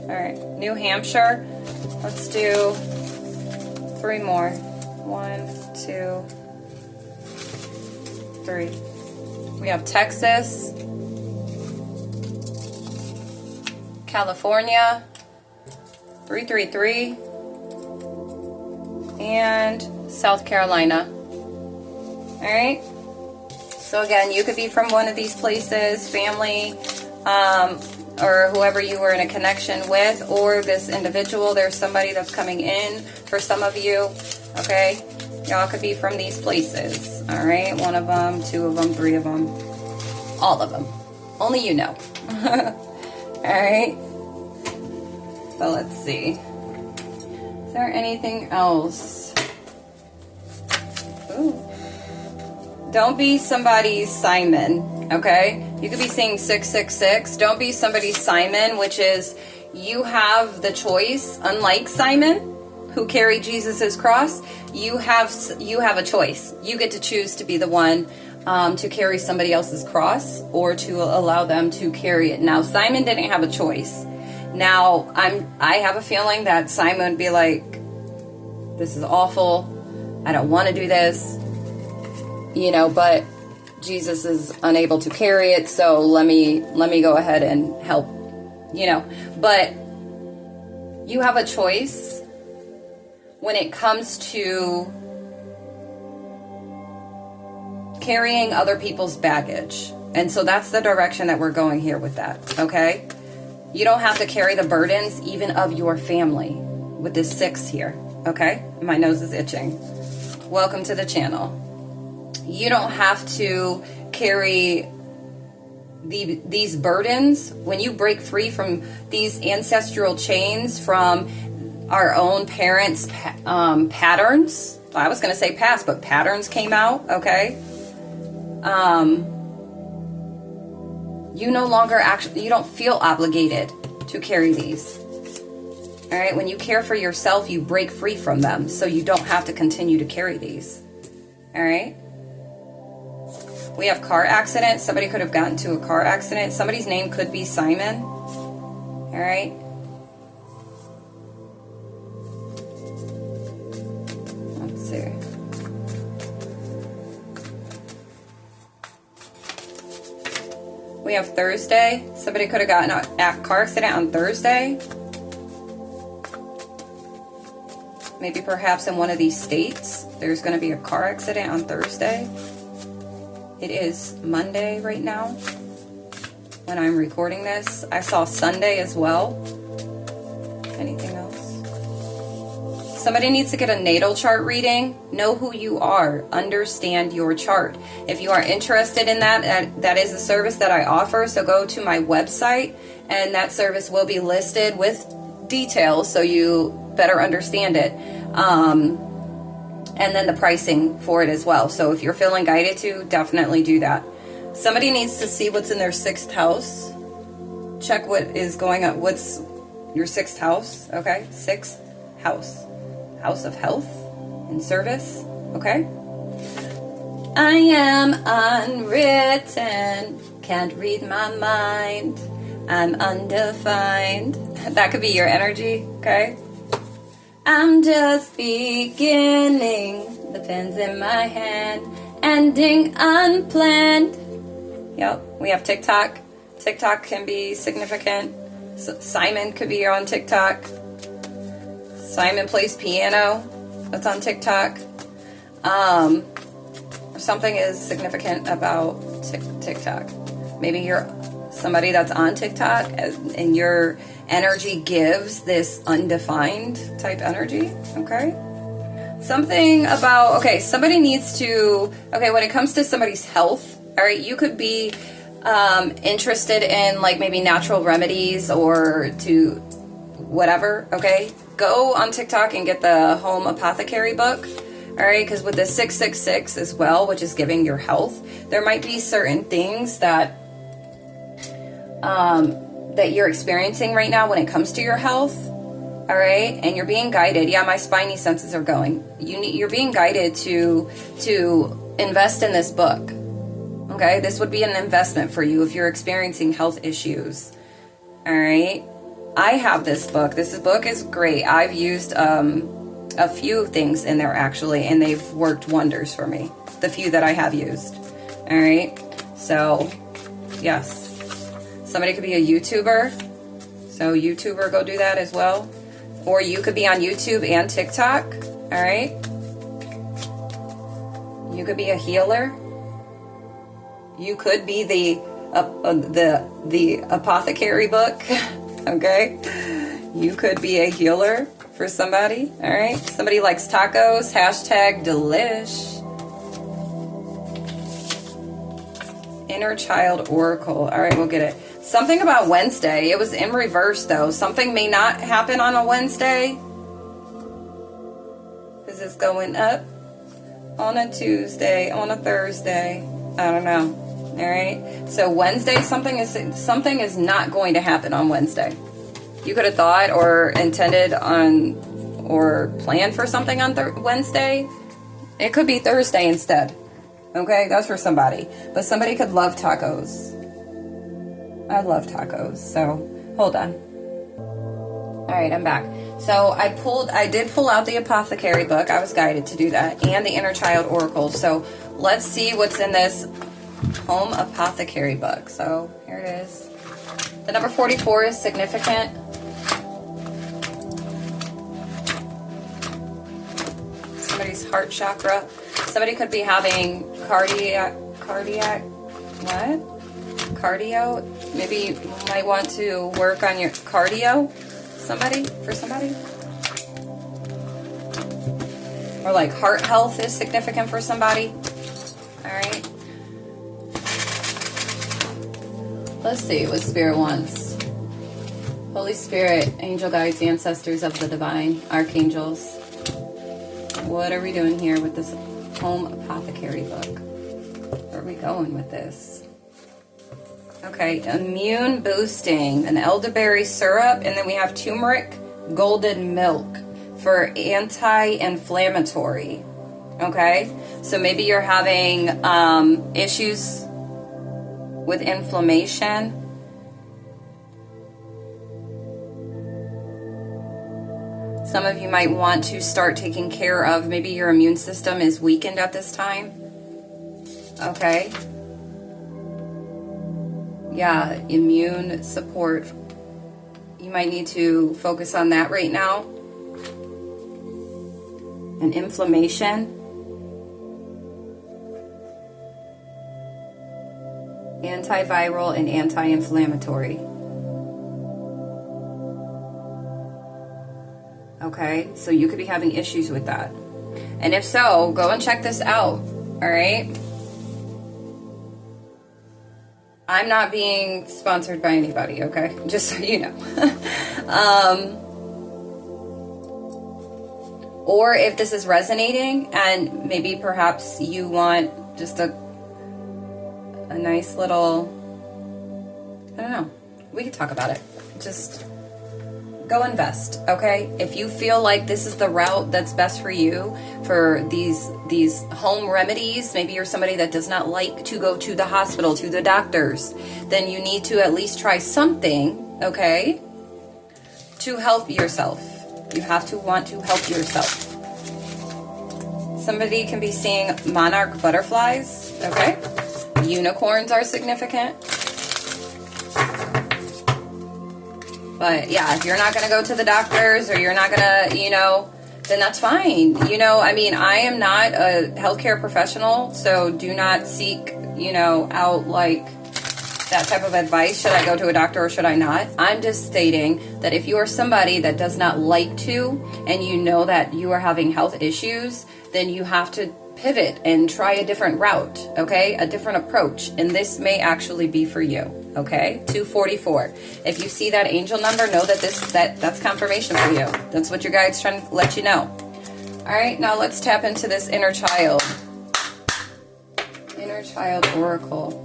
Alright, New Hampshire. Let's do 3 more. 1, 2, 3. We have Texas, California, 333, and South Carolina. Alright? So again, you could be from one of these places, family, or whoever you were in a connection with, or this individual. There's somebody that's coming in for some of you. Okay? Y'all could be from these places. Alright? 1 of them, 2 of them, 3 of them. All of them. Only you know. Alright? So let's see. Is there anything else? Ooh. Don't be somebody's Simon. Okay? You could be seeing 666. Don't be somebody's Simon, which is you have the choice, unlike Simon, who carried Jesus's cross. You have a choice. You get to choose to be the one to carry somebody else's cross, or to allow them to carry it. Now, Simon didn't have a choice. Now, I have a feeling that Simon would be like, this is awful. I don't want to do this. You know, but Jesus is unable to carry it, so let me go ahead and help. You know, but you have a choice when it comes to carrying other people's baggage. And so that's the direction that we're going here with that, okay? You don't have to carry the burdens even of your family with this 6 here, okay? My nose is itching. Welcome to the channel. You don't have to carry these burdens. When you break free from these ancestral chains, from our own parents' patterns, I was going to say past, but patterns came out, okay? You no longer you don't feel obligated to carry these. All right, when you care for yourself, you break free from them, so you don't have to continue to carry these. All right. We have car accident. Somebody could have gotten to a car accident. Somebody's name could be Simon. All right. Let's see. We have Thursday. Somebody could have gotten a car accident on Thursday. Maybe perhaps in one of these states, there's going to be a car accident on Thursday. It is Monday right now when I'm recording this. I saw Sunday as well. Anything else? Somebody needs to get a natal chart reading. Know who you are. Understand your chart. If you are interested in that is a service that I offer. So go to my website and that service will be listed with details so you better understand it. And then the pricing for it as well. So if you're feeling guided to, definitely do that. Somebody needs to see what's in their 6th house. Check what is going on. What's your 6th house? Okay, 6th house. House of health and service. Okay. I am unwritten. Can't read my mind. I'm undefined. That could be your energy. Okay. I'm just beginning, the pen's in my hand, ending unplanned. Yep, we have TikTok. TikTok can be significant. So Simon could be on TikTok. Simon plays piano. That's on TikTok. Something is significant about TikTok. Maybe you're somebody that's on TikTok and your energy gives this undefined type energy. Okay. Something about, okay, somebody needs to, okay, when it comes to somebody's health, all right, you could be interested in like maybe natural remedies or to whatever, okay? Go on TikTok and get the Home Apothecary book. All right, because with the 666 as well, which is giving your health, there might be certain things that that you're experiencing right now when it comes to your health. All right, and you're being guided. Yeah, my spidey senses are going. You're being guided to invest in this book. Okay, this would be an investment for you if you're experiencing health issues. All right, I have this book. This book is great. I've used a few things in there actually, and they've worked wonders for me. The few that I have used. All right, so yes. Somebody could be a YouTuber. So YouTuber, go do that as well. Or you could be on YouTube and TikTok. All right. You could be a healer. You could be the apothecary book. Okay. You could be a healer for somebody. All right. Somebody likes tacos. Hashtag delish. Inner child oracle. All right, we'll get it. Something about Wednesday. It was in reverse, though. Something may not happen on a Wednesday. Because it's going up on a Tuesday, on a Thursday. I don't know. All right. So Wednesday, something is not going to happen on Wednesday. You could have thought or intended on or planned for something on Wednesday. It could be Thursday instead. Okay, that's for somebody. But somebody could love tacos. I love tacos, so hold on. All right, I'm back. So I did pull out the apothecary book. I was guided to do that, and the inner child oracle. So let's see what's in this Home Apothecary book. So here it is. The number 44 is significant. Somebody's heart chakra. Somebody could be having cardiac cardio. Maybe you might want to work on your cardio. For somebody. Or like heart health is significant for somebody. All right. Let's see what Spirit wants. Holy Spirit, angel guides, ancestors of the divine, archangels. What are we doing here with this home apothecary book? Where are we going with this? Okay, immune boosting, an elderberry syrup, and then we have turmeric golden milk for anti-inflammatory. Okay, so maybe you're having issues with inflammation. Some of you might want to start taking care of, maybe your immune system is weakened at this time. Okay. Yeah, immune support. You might need to focus on that right now. And inflammation. Antiviral and anti-inflammatory. Okay, so you could be having issues with that. And if so, go and check this out. All right. I'm not being sponsored by anybody, okay? Just so you know. Or if this is resonating and maybe perhaps you want just a nice little, I don't know. We could talk about it. Just go invest, okay? If you feel like this is the route that's best for you for these home remedies, maybe you're somebody that does not like to go to the hospital, to the doctors, then you need to at least try something, okay, to help yourself. You have to want to help yourself. Somebody can be seeing monarch butterflies, okay? Unicorns are significant. But yeah, if you're not going to go to the doctors or you're not going to, then that's fine. I am not a healthcare professional, so do not seek, out like that type of advice. Should I go to a doctor or should I not? I'm just stating that if you are somebody that does not like to, and you know that you are having health issues, then you have to pivot and try a different route, okay? A different approach. And this may actually be for you, okay? 244. If you see that angel number, know that that's confirmation for you. That's what your guide's trying to let you know. All right, now let's tap into this inner child. Inner child oracle.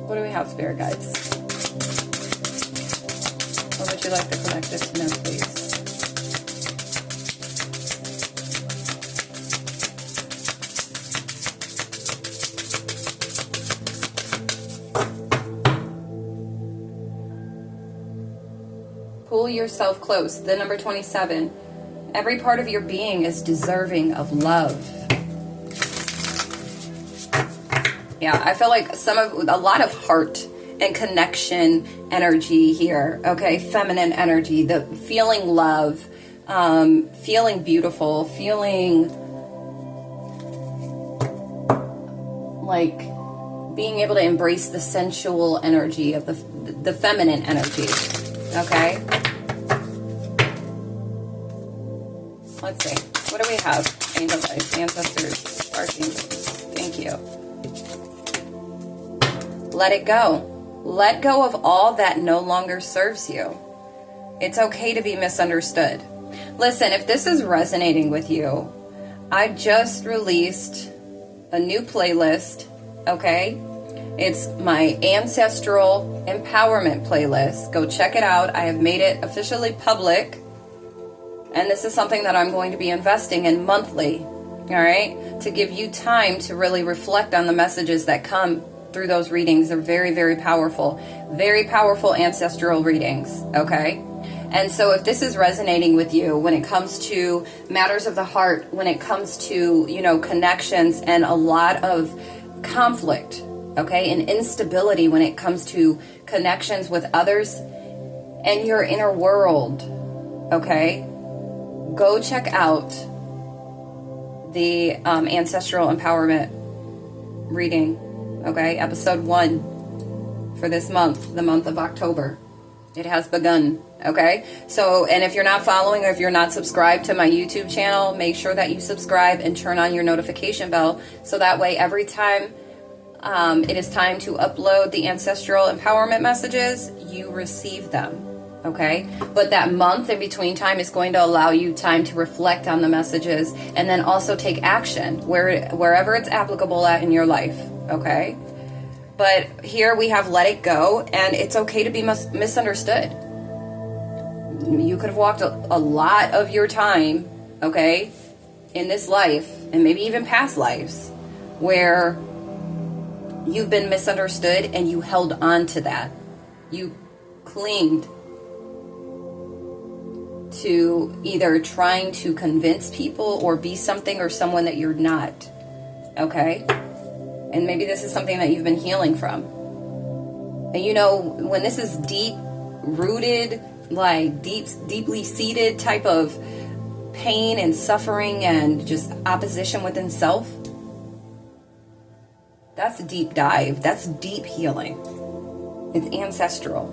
What do we have, spirit guides? What would you like the collective to know, please? Pull yourself close. The number 27. Every part of your being is deserving of love. Yeah, I feel like a lot of heart and connection energy here. Okay, feminine energy, the feeling love, feeling beautiful, feeling like being able to embrace the sensual energy of the feminine energy. Okay. Let's see. What do we have? Angel guides, ancestors, archangels. Thank you. Let it go. Let go of all that no longer serves you. It's okay to be misunderstood. Listen, if this is resonating with you, I just released a new playlist, okay? It's my Ancestral Empowerment playlist. Go check it out. I have made it officially public. And this is something that I'm going to be investing in monthly, all right? To give you time to really reflect on the messages that come through those readings. They're very, very powerful ancestral readings, okay? And so if this is resonating with you when it comes to matters of the heart, when it comes to, connections and a lot of conflict, okay, and instability when it comes to connections with others and your inner world, okay, go check out the Ancestral Empowerment reading, okay, episode 1 for this month, the month of October. It has begun, okay? So, and if you're not following or if you're not subscribed to my YouTube channel, make sure that you subscribe and turn on your notification bell so that way every time it is time to upload the ancestral empowerment messages, you receive them, okay? But that month in between time is going to allow you time to reflect on the messages and then also take action wherever it's applicable at in your life, okay? But here we have let it go, and it's okay to be misunderstood. You could have walked a lot of your time, okay, in this life, and maybe even past lives, where you've been misunderstood and you held on to that. You clinged to either trying to convince people or be something or someone that you're not, okay? And maybe this is something that you've been healing from. And you know, when this is deep rooted, like deeply seated type of pain and suffering and just opposition within self, that's a deep dive. That's deep healing. It's ancestral.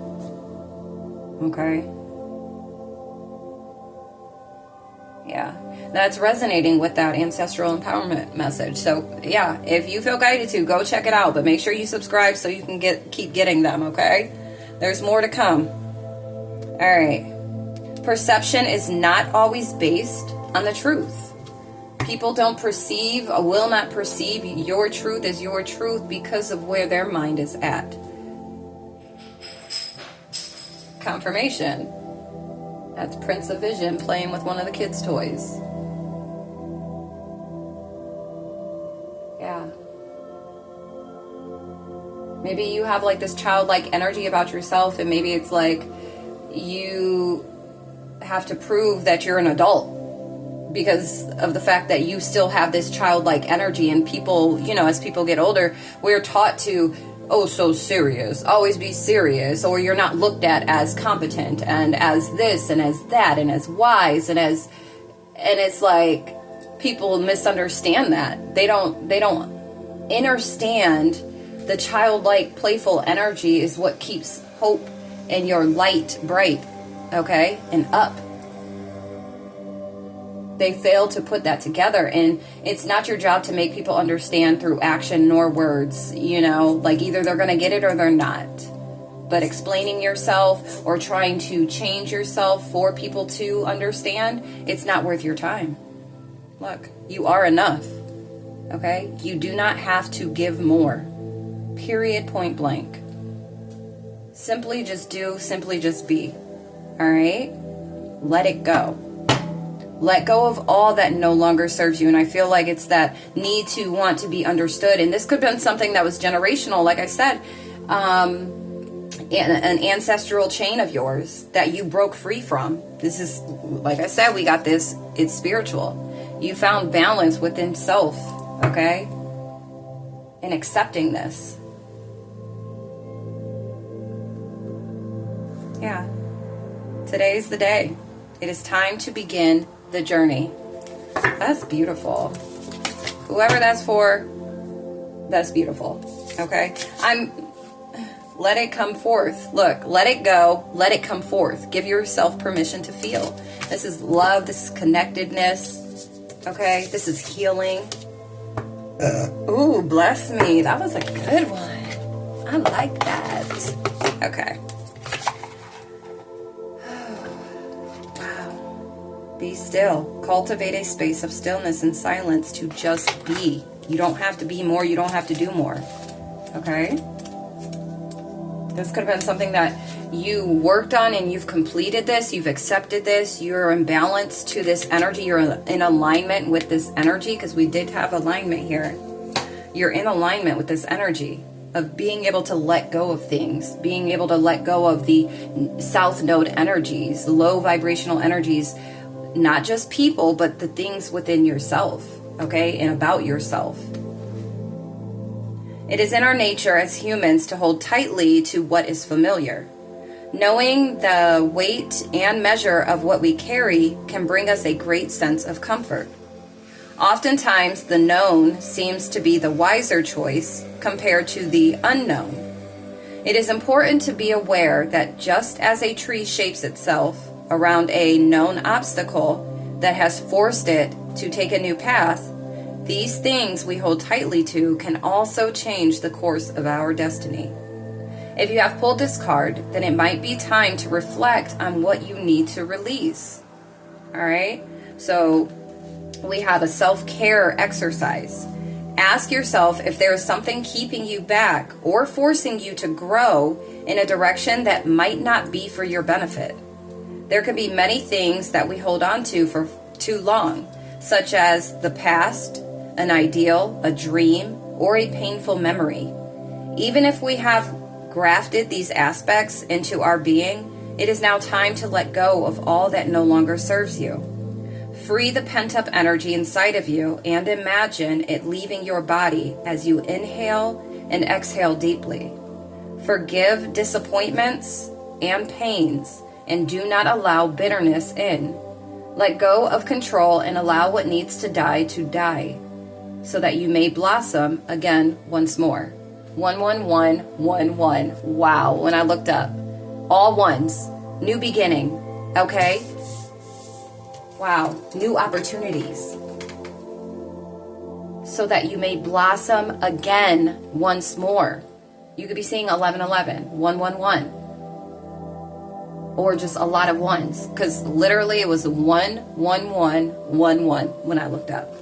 Okay? Yeah. That's resonating with that ancestral empowerment message. So, yeah, if you feel guided to, go check it out. But make sure you subscribe so you can keep getting them, okay? There's more to come. All right. Perception is not always based on the truth. People don't perceive or will not perceive your truth as your truth because of where their mind is at. Confirmation. That's Prince of Vision playing with one of the kids' toys. Yeah. Maybe you have like this childlike energy about yourself, and maybe it's like you have to prove that you're an adult because of the fact that you still have this childlike energy. And people, you know, as people get older, we're taught to, oh, so serious, always be serious, or you're not looked at as competent and as this and as that and as wise and it's like people misunderstand that. They don't understand the childlike playful energy is what keeps hope and your light bright, okay, and up. They fail to put that together, and it's not your job to make people understand through action nor words, you know, like either they're going to get it or they're not. But explaining yourself or trying to change yourself for people to understand, it's not worth your time. Look, you are enough, okay? You do not have to give more, period, point blank. Simply just do, simply just be, all right? Let it go. Let go of all that no longer serves you. And I feel like it's that need to want to be understood. And this could have been something that was generational, like I said, an ancestral chain of yours that you broke free from. This is, like I said, we got this, it's spiritual. You found balance within self, okay? And accepting this. Yeah. Today's the day. It is time to begin the journey. That's beautiful. Whoever that's for, that's beautiful. Okay? Let it come forth. Look, let it go. Let it come forth. Give yourself permission to feel. This is love. This is connectedness. Okay? This is healing. Ooh, bless me. That was a good one. I like that. Okay. Be still. Cultivate a space of stillness and silence to just be. You don't have to be more. You don't have to do more. Okay? This could have been something that you worked on and you've completed this. You've accepted this. You're in balance to this energy. You're in alignment with this energy because we did have alignment here. You're in alignment with this energy of being able to let go of things, being able to let go of the south node energies, low vibrational energies, not just people, but the things within yourself, okay, and about yourself. It is in our nature as humans to hold tightly to what is familiar. Knowing the weight and measure of what we carry can bring us a great sense of comfort. Oftentimes, the known seems to be the wiser choice compared to the unknown. It is important to be aware that just as a tree shapes itself around a known obstacle that has forced it to take a new path, these things we hold tightly to can also change the course of our destiny. If you have pulled this card, then it might be time to reflect on what you need to release. All right? So we have a self-care exercise. Ask yourself if there is something keeping you back or forcing you to grow in a direction that might not be for your benefit. There can be many things that we hold on to for too long, such as the past, an ideal, a dream, or a painful memory. Even if we have grafted these aspects into our being, it is now time to let go of all that no longer serves you. Free the pent-up energy inside of you and imagine it leaving your body as you inhale and exhale deeply. Forgive disappointments and pains and do not allow bitterness in. Let go of control and allow what needs to die, so that you may blossom again once more. 11111. Wow, when I looked up. All ones. New beginning. Okay? Wow. New opportunities. So that you may blossom again once more. You could be seeing 1111, 111. Or just a lot of ones. Because literally it was 11111 when I looked up.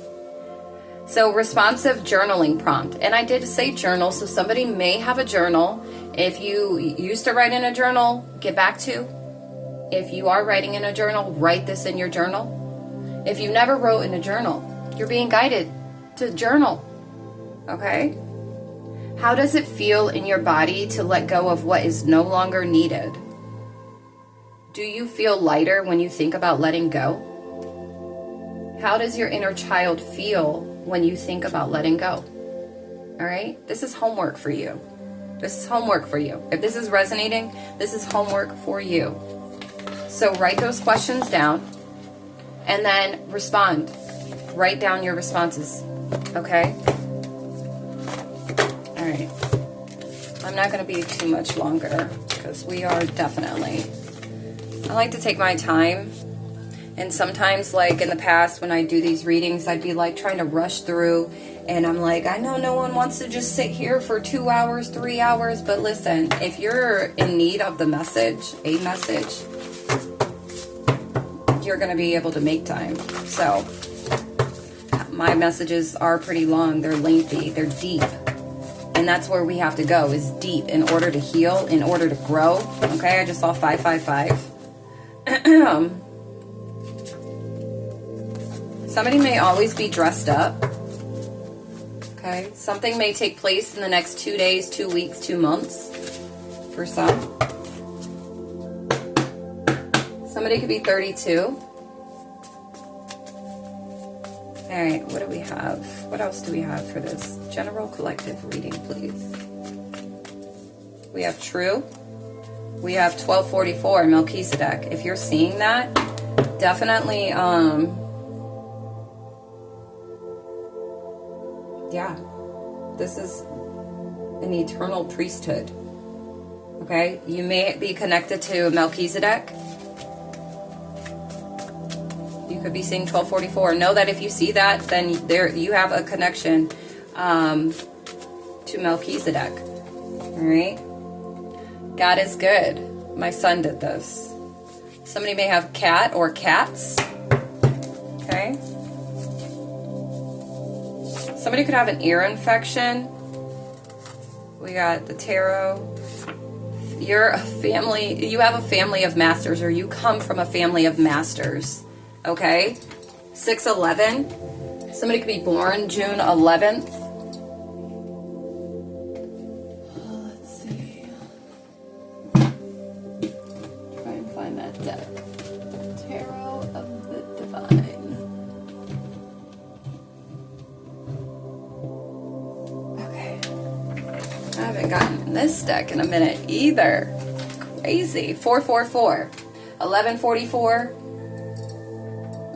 So responsive journaling prompt. And I did say journal, so somebody may have a journal. If you used to write in a journal, get back to. If you are writing in a journal, write this in your journal. If you never wrote in a journal, you're being guided to journal. Okay? How does it feel in your body to let go of what is no longer needed? Do you feel lighter when you think about letting go? How does your inner child feel when you think about letting go? All right? This is homework for you. This is homework for you. If this is resonating, this is homework for you. So write those questions down and then respond. Write down your responses. Okay? All right. I'm not going to be too much longer because we are definitely... I like to take my time. And sometimes, like in the past, when I do these readings, I'd be like trying to rush through. And I'm like, I know no one wants to just sit here for 2 hours, 3 hours. But listen, if you're in need of the message, a message, you're going to be able to make time. So my messages are pretty long. They're lengthy. They're deep. And that's where we have to go, is deep in order to heal, in order to grow. Okay, I just saw 555. Somebody may always be dressed up. Okay. Something may take place in the next 2 days, 2 weeks, 2 months for some. Somebody could be 32. All right. What do we have? What else do we have for this? General collective reading, please. We have true. We have 1244 Melchizedek. If you're seeing that, definitely, yeah, this is an eternal priesthood. Okay, you may be connected to Melchizedek. You could be seeing 1244. Know that if you see that, then there you have a connection to Melchizedek. All right. God is good. My son did this. Somebody may have cat or cats. Okay. Somebody could have an ear infection. We got the tarot. You're a family. You have a family of masters, or you come from a family of masters. Okay. 6/11. Somebody could be born June 11th. This deck in a minute either. Crazy. 444. 1144.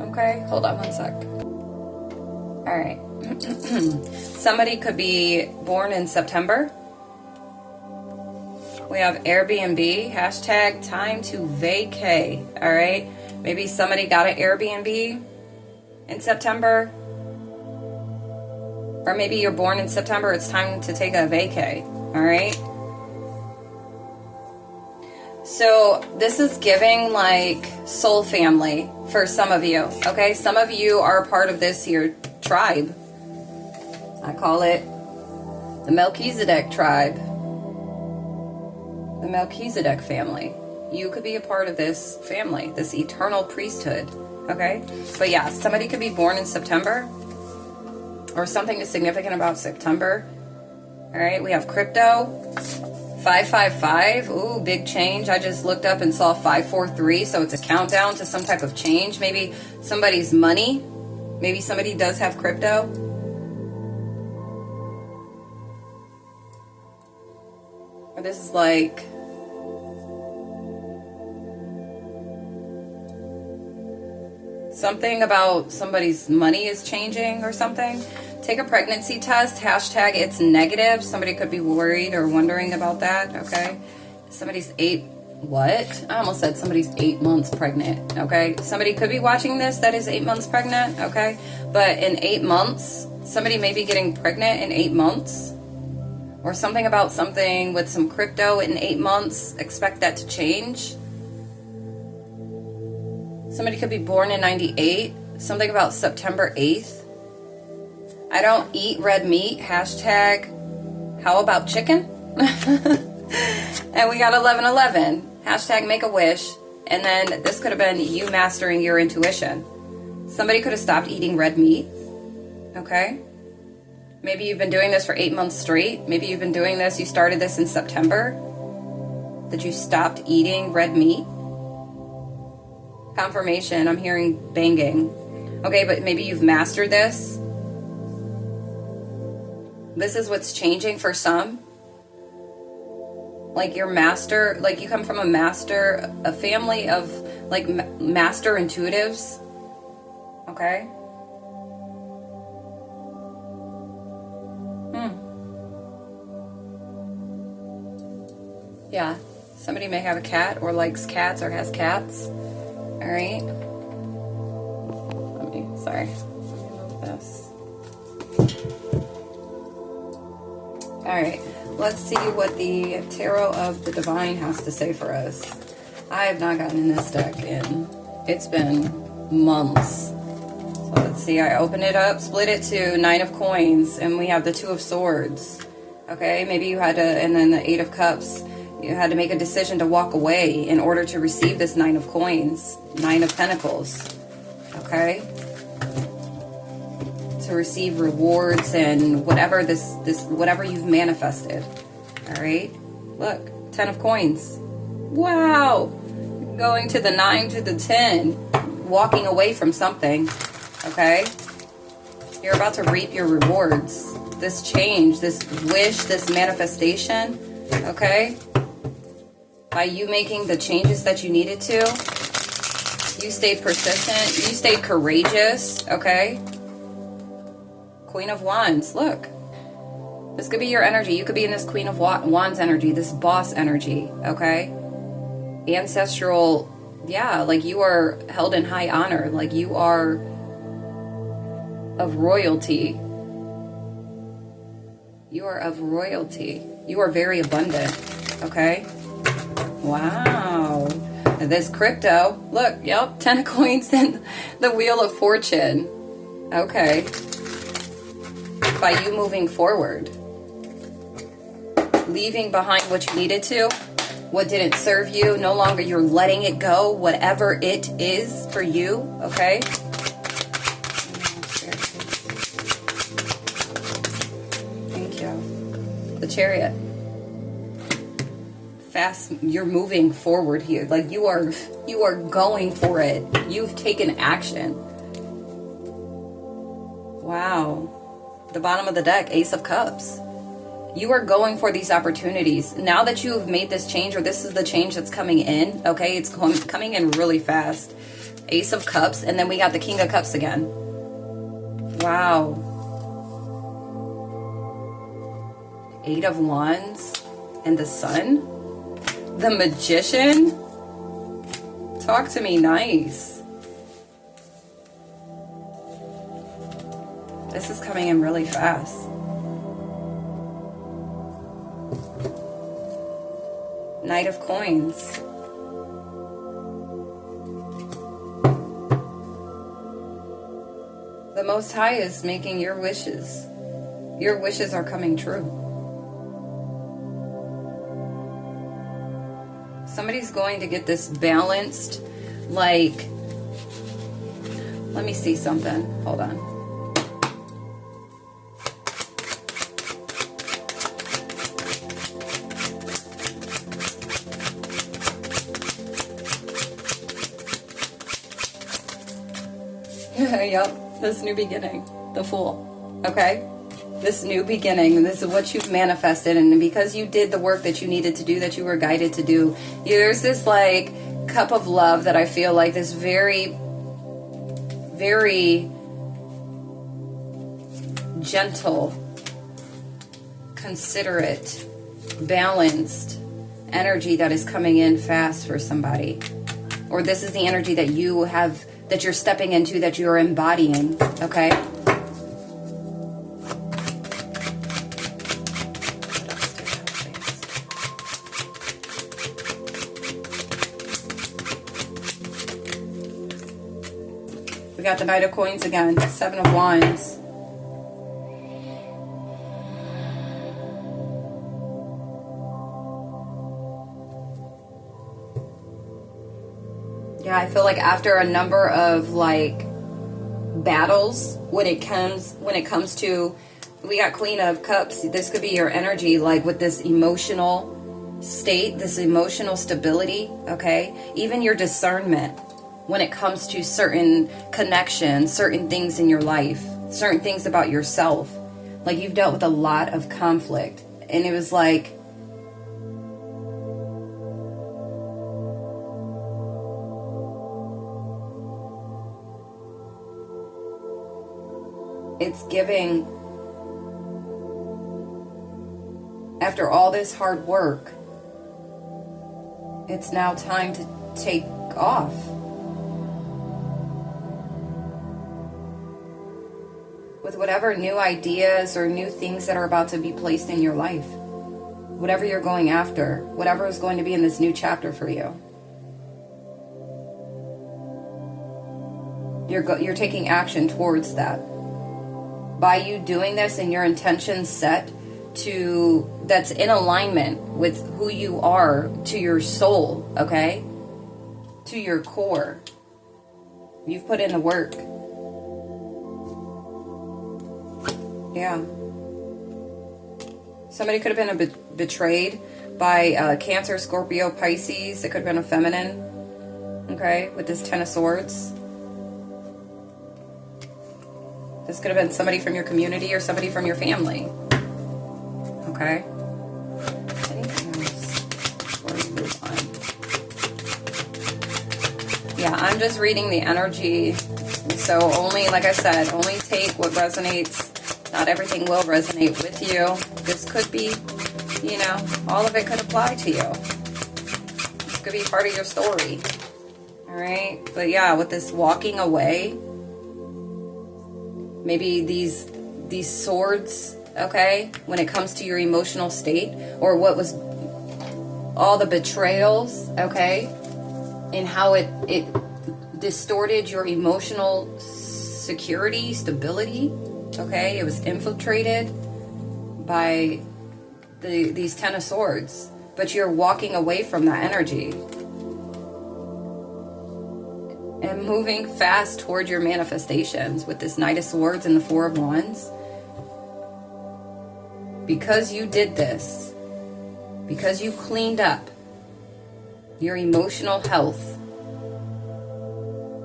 Okay, hold on one sec. All right. Somebody could be born in September. We have Airbnb, hashtag time to vacay, all right? Maybe somebody got an Airbnb in September, or maybe you're born in September, it's time to take a vacay, all right? So this is giving like soul family for some of you, okay? Some of you are part of this here tribe. I call it the Melchizedek tribe, the Melchizedek family. You could be a part of this family, this eternal priesthood, okay? But yeah, somebody could be born in September, or something is significant about September. All right, we have crypto, 555. Ooh, big change. I just looked up and saw 543, so it's a countdown to some type of change. Maybe somebody's money. Maybe somebody does have crypto. Or this is like something about somebody's money is changing or something. Take a pregnancy test, hashtag it's negative. Somebody could be worried or wondering about that, okay? Somebody's what? I almost said somebody's 8 months pregnant, okay? Somebody could be watching this that is 8 months pregnant, okay? But in 8 months, somebody may be getting pregnant in 8 months. Or something about something with some crypto in 8 months. Expect that to change. Somebody could be born in 98. Something about September 8th. I don't eat red meat. Hashtag, how about chicken? And we got 1111. Hashtag make a wish. And then this could have been you mastering your intuition. Somebody could have stopped eating red meat. Okay? Maybe you've been doing this for 8 months straight. Maybe you've been doing this, you started this in September. That you stopped eating red meat. Confirmation, I'm hearing banging. Okay, but maybe you've mastered this. This is what's changing for some. Like your master, like you come from a family of like master intuitives. Okay? Yeah, somebody may have a cat or likes cats or has cats. All right. Let me move this. All right, let's see what the Tarot of the Divine has to say for us. I have not gotten in this deck it's been months. So let's see, I open it up, split it to 9 of Coins, and we have the 2 of Swords. Okay, maybe you had to, and then the 8 of Cups. You had to make a decision to walk away in order to receive this 9 of Coins, 9 of Pentacles, okay? To receive rewards and whatever whatever you've manifested, all right? Look, 10 of Coins. Wow, going to the 9 to the 10, walking away from something, okay? You're about to reap your rewards. This change, this wish, this manifestation, okay? By you making the changes that you needed to, you stayed persistent, you stayed courageous, okay? Queen of Wands, look. This could be your energy. You could be in this Queen of Wands energy, this boss energy, okay? Ancestral, yeah, like you are held in high honor, like you are of royalty. You are of royalty. You are very abundant, okay? Wow. And this crypto, look, yep, 10 of Coins and the Wheel of Fortune. Okay. By you moving forward. Leaving behind what you needed to, what didn't serve you, no longer you're letting it go, whatever it is for you, okay? Thank you. The Chariot. Fast, you're moving forward here. Like you are going for it. You've taken action. Wow. The bottom of the deck, Ace of Cups. You are going for these opportunities. Now that you have made this change, or this is the change that's coming in, okay? It's coming in really fast. Ace of Cups, and then we got the King of Cups again. Wow. 8 of Wands and the Sun. The Magician? Talk to me nice. This is coming in really fast. Knight of Coins. The Most High is making your wishes. Your wishes are coming true. Somebody's going to get this balanced, like, let me see something. Hold on. Yep, this new beginning, the Fool, okay? This new beginning, this is what you've manifested, and because you did the work that you needed to do, that you were guided to do, there's this, like, cup of love that I feel like this very, very gentle, considerate, balanced energy that is coming in fast for somebody. Or this is the energy that you have, that you're stepping into, that you're embodying, okay? We got the Knight of Coins again, 7 of Wands. Yeah, I feel like after a number of, like, battles, when it comes to, we got Queen of Cups, this could be your energy, like, with this emotional state, this emotional stability, okay? Even your discernment when it comes to certain connections, certain things in your life, certain things about yourself. Like, you've dealt with a lot of conflict, and it was like, it's giving, after all this hard work, it's now time to take off. With whatever new ideas or new things that are about to be placed in your life. Whatever you're going after, whatever is going to be in this new chapter for you. You're taking action towards that. By you doing this and your intentions set to, that's in alignment with who you are, to your soul, okay? To your core. You've put in the work. Yeah. Somebody could have been betrayed by Cancer, Scorpio, Pisces. It could have been a feminine. Okay, with this 10 of Swords. This could have been somebody from your community or somebody from your family. Okay. Anything else before we move on? Yeah, I'm just reading the energy. So only, like I said, only take what resonates. Not everything will resonate with you. This could be, you know, all of it could apply to you. This could be part of your story. All right. But yeah, with this walking away, maybe these swords, okay, when it comes to your emotional state, or what was all the betrayals, okay, and how it distorted your emotional security, stability. Okay, it was infiltrated by these 10 of Swords, but you're walking away from that energy and moving fast toward your manifestations with this Knight of Swords and the 4 of Wands. Because you did this, because you cleaned up your emotional health,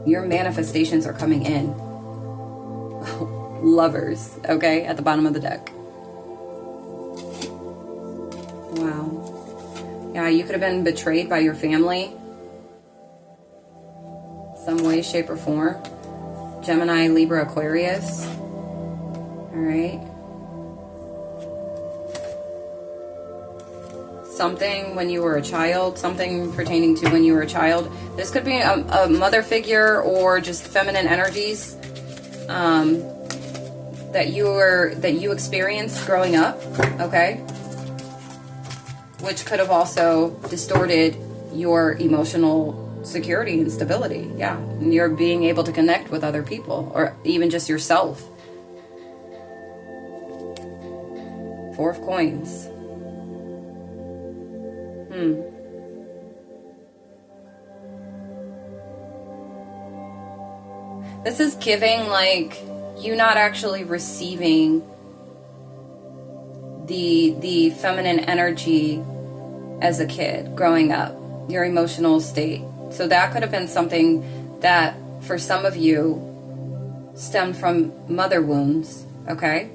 your manifestations are coming in. Lovers, okay, at the bottom of the deck. Wow. Yeah, you could have been betrayed by your family. Some way, shape, or form. Gemini, Libra, Aquarius. Alright. something when you were a child, something pertaining to when you were a child. This could be a mother figure or just feminine energies that you experienced growing up, okay? Which could have also distorted your emotional security and stability. Yeah, and you're being able to connect with other people or even just yourself. Four of Coins. This is giving like you not actually receiving the feminine energy as a kid growing up, your emotional state. So that could have been something that for some of you stemmed from mother wounds, okay?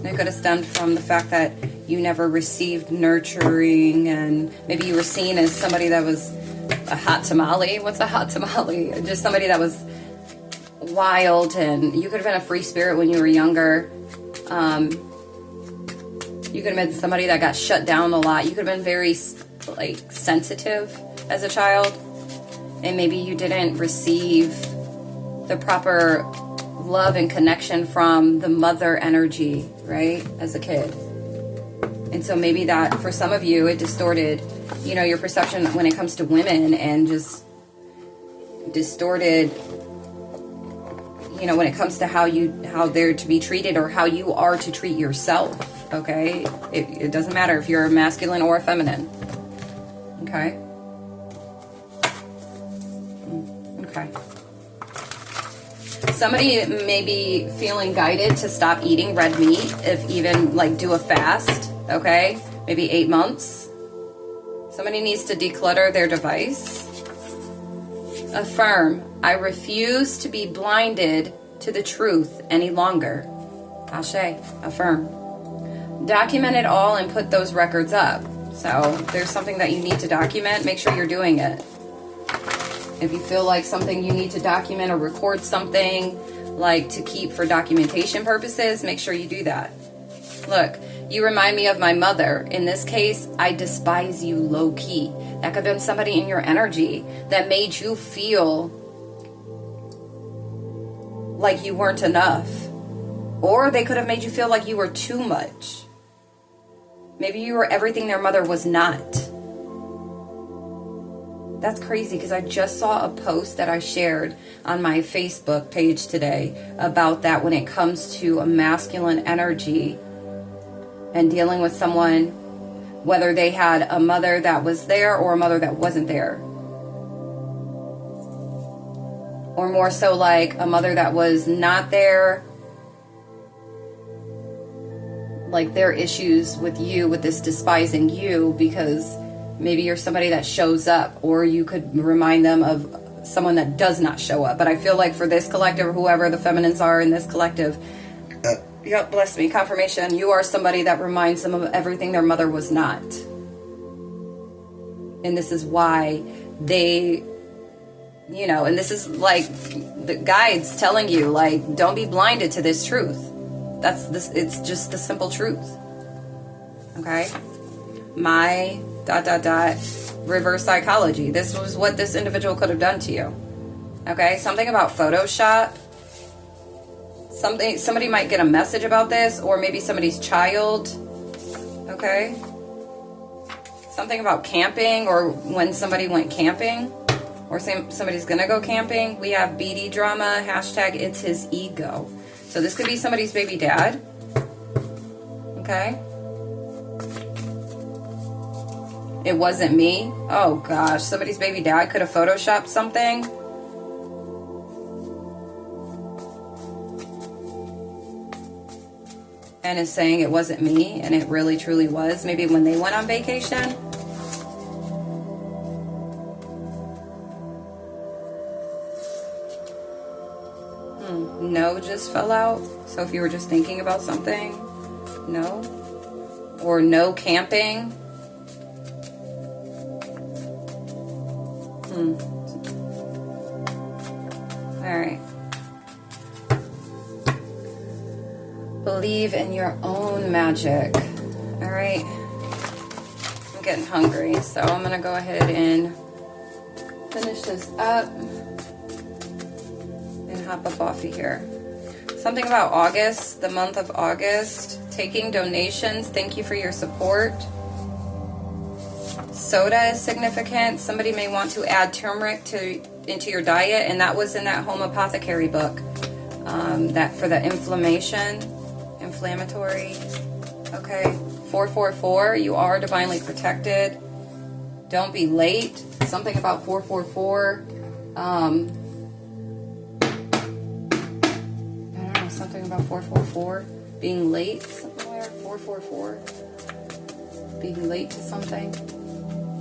It could have stemmed from the fact that you never received nurturing, and maybe you were seen as somebody that was a hot tamale. What's a hot tamale? Just somebody that was wild, and you could have been a free spirit when you were younger. You could have been somebody that got shut down a lot. You could have been very like sensitive as a child, and maybe you didn't receive the proper love and connection from the mother energy, right, as a kid. And so maybe that, for some of you, it distorted, you know, your perception when it comes to women, and just distorted, you know, when it comes to how they're to be treated or how you are to treat yourself, okay? It doesn't matter if you're a masculine or a feminine, okay? Okay. Somebody may be feeling guided to stop eating red meat, if even like do a fast, okay? Maybe 8 months. Somebody needs to declutter their device. Affirm, I refuse to be blinded to the truth any longer. Ashe, affirm. Document it all and put those records up. So there's something that you need to document, make sure you're doing it. If you feel like something you need to document or record something, like to keep for documentation purposes, make sure you do that. Look, you remind me of my mother. In this case, I despise you low-key. That could have been somebody in your energy that made you feel like you weren't enough. Or they could have made you feel like you were too much. Maybe you were everything their mother was not. That's crazy, because I just saw a post that I shared on my Facebook page today about that when it comes to a masculine energy and dealing with someone, whether they had a mother that was there or a mother that wasn't there. Or more so like a mother that was not there, like their issues with you, with this despising you, because maybe you're somebody that shows up, or you could remind them of someone that does not show up. But I feel like for this collective, whoever the feminines are in this collective, yep, bless me, confirmation, you are somebody that reminds them of everything their mother was not. And this is why they, you know, and this is like the guides telling you, like, don't be blinded to this truth. That's this, it's just the simple truth. Okay? My ... reverse psychology. This was what this individual could have done to you. Okay? Something about Photoshop. Somebody might get a message about this, or maybe somebody's child. Okay? Something about camping, or when somebody went camping, or somebody's gonna go camping. We have BD drama, hashtag it's his ego. So this could be somebody's baby dad. Okay? It wasn't me. Oh gosh, somebody's baby dad could have photoshopped something. And is saying it wasn't me, and it really truly was. Maybe when they went on vacation. No just fell out. So if you were just thinking about something, no. Or no camping. All right. Believe in your own magic. All right. I'm getting hungry, so I'm going to go ahead and finish this up and hop up off of here. Something about August, the month of August. Taking donations. Thank you for your support. Soda is significant. Somebody may want to add turmeric into your diet, and that was in that home apothecary book. That for the inflammatory. Okay, 444. You are divinely protected. Don't be late. Something about 444. I don't know. Something about 444 being late. Somewhere 444 being late to something.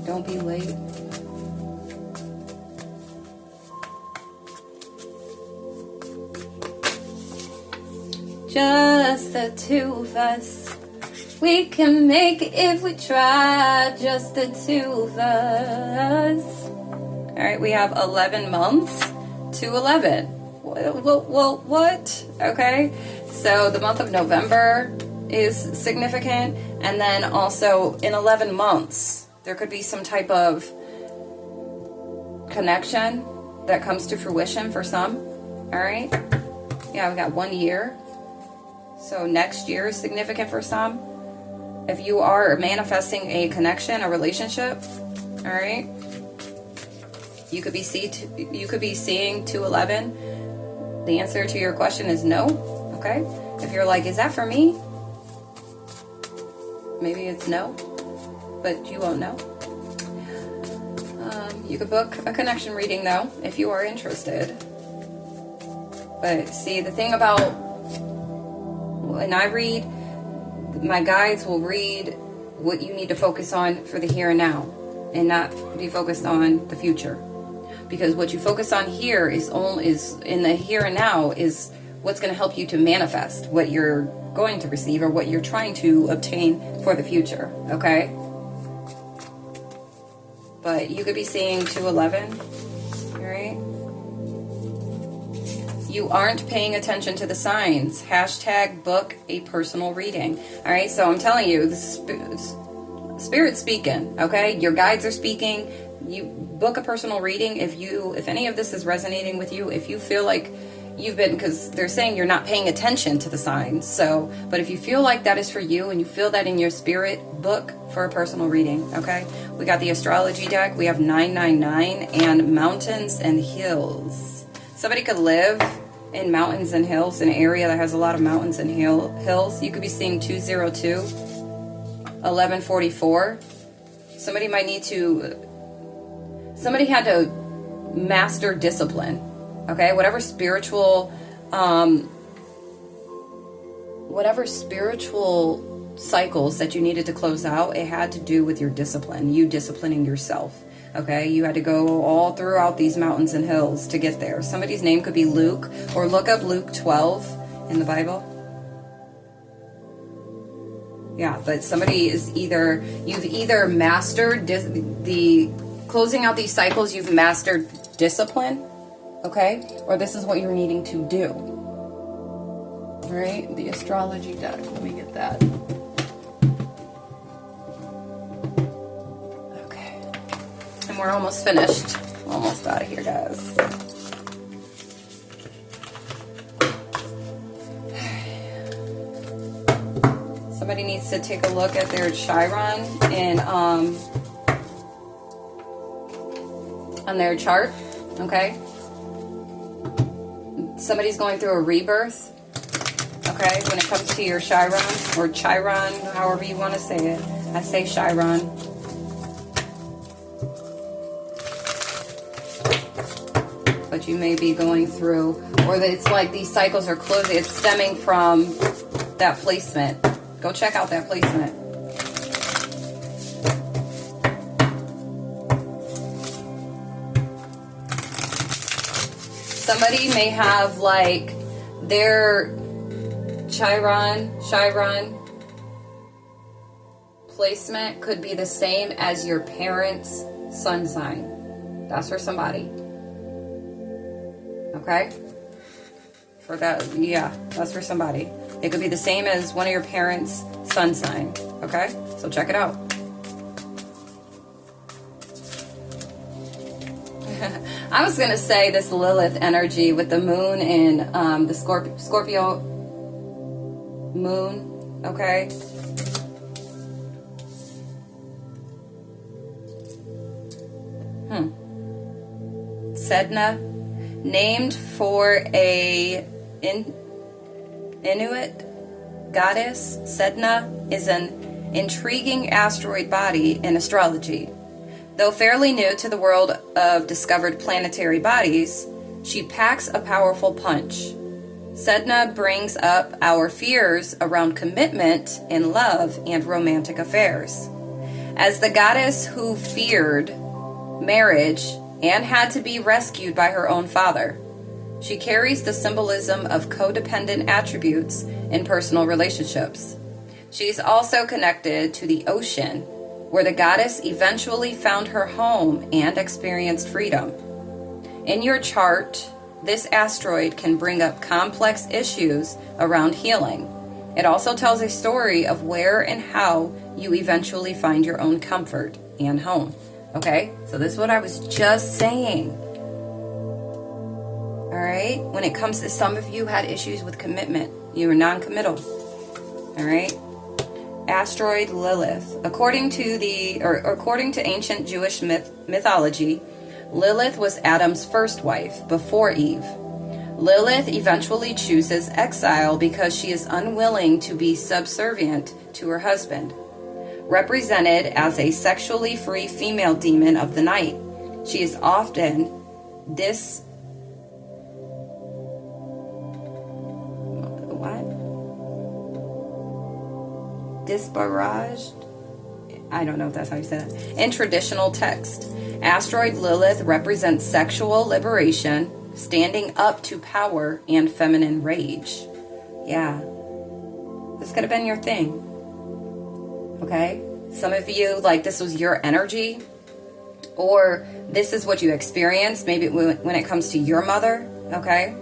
Don't be late. Just the two of us. We can make it if we try. Just the two of us. All right, we have 11 months to 11. What? Okay, so the month of November is significant, and then also in 11 months, there could be some type of connection that comes to fruition for some. All right, yeah, we got 1 year. So next year is significant for some. If you are manifesting a connection, a relationship, all right, you could be seeing 211. The answer to your question is no. Okay. If you're like, is that for me? Maybe it's no, but you won't know. You could book a connection reading though, if you are interested. But see, the thing about when I read, my guides will read what you need to focus on for the here and now, and not be focused on the future. Because what you focus on here is in the here and now is what's going to help you to manifest what you're going to receive or what you're trying to obtain for the future. Okay? But you could be seeing 211. All right? You aren't paying attention to the signs. Hashtag book a personal reading. All right? So I'm telling you, the Spirit's speaking. Okay? Your guides are speaking. You book a personal reading if any of this is resonating with you, if you feel like you've been, because they're saying you're not paying attention to the signs. So, but if you feel like that is for you and you feel that in your spirit, book for a personal reading. Okay, we got the astrology deck. We have 999 and mountains and hills. Somebody could live in mountains and hills, an area that has a lot of mountains and hills. You could be seeing 202, 1144. Somebody might need to. Somebody had to master discipline, okay? Whatever spiritual cycles that you needed to close out, it had to do with your discipline, you disciplining yourself, okay? You had to go all throughout these mountains and hills to get there. Somebody's name could be Luke, or look up Luke 12 in the Bible. Yeah, but somebody is you've either mastered closing out these cycles, you've mastered discipline, okay? Or this is what you're needing to do. All right, the astrology deck. Let me get that. Okay. And we're almost finished. Almost out of here, guys. Somebody needs to take a look at their Chiron and on their chart, okay? Somebody's going through a rebirth, okay? When it comes to your Chiron, or Chiron, however you want to say it. I say Chiron. But you may be going through, or it's like these cycles are closing. It's stemming from that placement. Go check out that placement. Somebody may have like their Chiron placement could be the same as your parents' sun sign. That's for somebody. Okay? For that, yeah, that's for somebody. It could be the same as one of your parents' sun sign, okay? So check it out. I was going to say this Lilith energy with the moon and the Scorpio moon, okay? Sedna, named for a Inuit goddess. Sedna is an intriguing asteroid body in astrology. Though fairly new to the world of discovered planetary bodies, she packs a powerful punch. Sedna brings up our fears around commitment in love and romantic affairs. As the goddess who feared marriage and had to be rescued by her own father, she carries the symbolism of codependent attributes in personal relationships. She's also connected to the ocean, where the goddess eventually found her home and experienced freedom. In your chart, this asteroid can bring up complex issues around healing. It also tells a story of where and how you eventually find your own comfort and home. Okay, so this is what I was just saying. All right, when it comes to some of you had issues with commitment, you were non-committal. All right, asteroid Lilith. According to ancient Jewish mythology, Lilith was Adam's first wife before Eve. Lilith eventually chooses exile because she is unwilling to be subservient to her husband. Represented as a sexually free female demon of the night, she is often disparaged. I don't know if that's how you say that. In traditional text, asteroid Lilith represents sexual liberation, standing up to power and feminine rage. Yeah, this could have been your thing. Okay, some of you, like, this was your energy, or this is what you experienced, maybe when it comes to your mother, okay?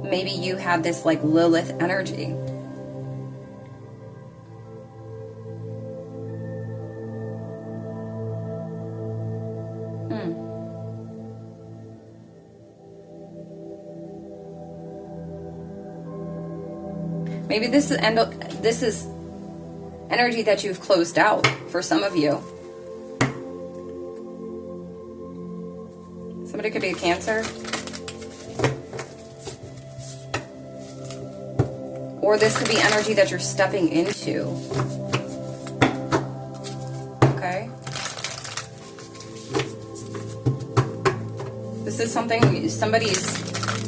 Maybe you had this, like, Lilith energy. Maybe this is energy that you've closed out for some of you. Somebody could be a Cancer. Or this could be energy that you're stepping into. Okay? This is something somebody's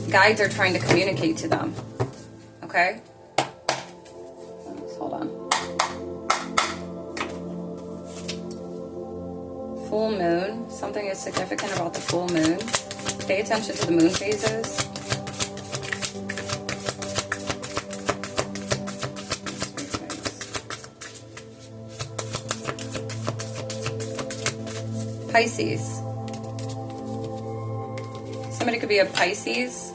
guides are trying to communicate to them. Okay? Hold on. Full moon. Something is significant about the full moon. Pay attention to the moon phases. Pisces. Somebody could be a Pisces.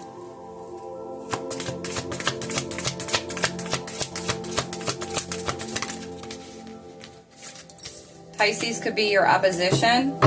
Pisces could be your opposition.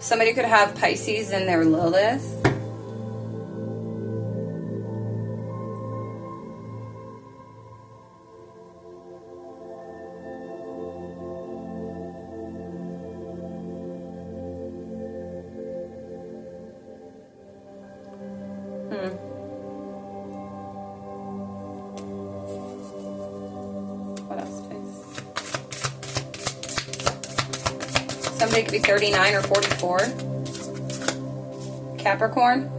Somebody could have Pisces in their Lilith. What else, please? Somebody could be 39 or 44. Capricorn.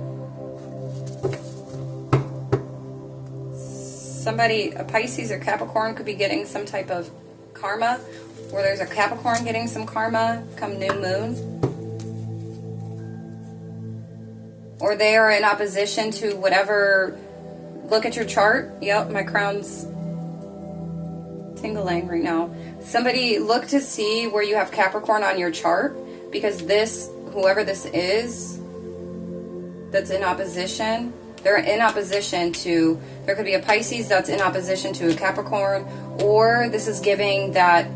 Somebody, a Pisces or Capricorn, could be getting some type of karma, or there's a Capricorn getting some karma come new moon. Or they are in opposition to whatever. Look at your chart. Yep, my crown's tingling right now. Somebody look to see where you have Capricorn on your chart, because this, whoever this is that's in opposition, they're in opposition to, there could be a Pisces that's in opposition to a Capricorn, or this is giving that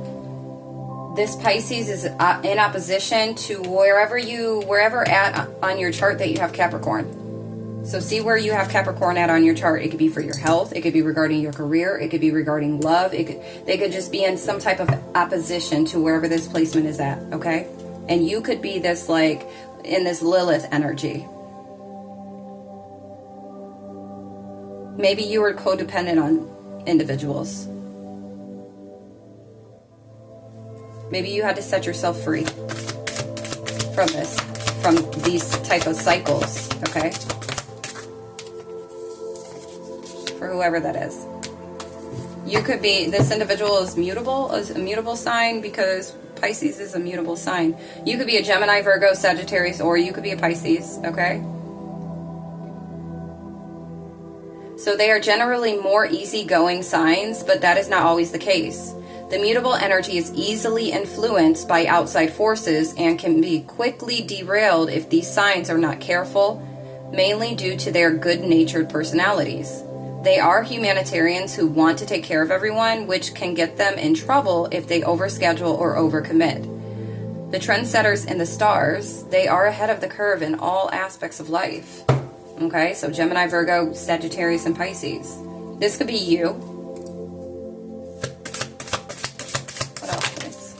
this Pisces is in opposition to wherever at on your chart that you have Capricorn. So see where you have Capricorn at on your chart. It could be for your health. It could be regarding your career. It could be regarding love. They could just be in some type of opposition to wherever this placement is at, okay? And you could be this, like, in this Lilith energy. Maybe you were codependent on individuals. Maybe you had to set yourself free from these type of cycles, okay? For whoever that is. You could be, this individual is a mutable sign, because Pisces is a mutable sign. You could be a Gemini, Virgo, Sagittarius, or you could be a Pisces, okay? So they are generally more easygoing signs, but that is not always the case. The mutable energy is easily influenced by outside forces and can be quickly derailed if these signs are not careful, mainly due to their good-natured personalities. They are humanitarians who want to take care of everyone, which can get them in trouble if they overschedule or overcommit. The trendsetters in the stars, they are ahead of the curve in all aspects of life. Okay, so Gemini, Virgo, Sagittarius, and Pisces. This could be you. What else, please?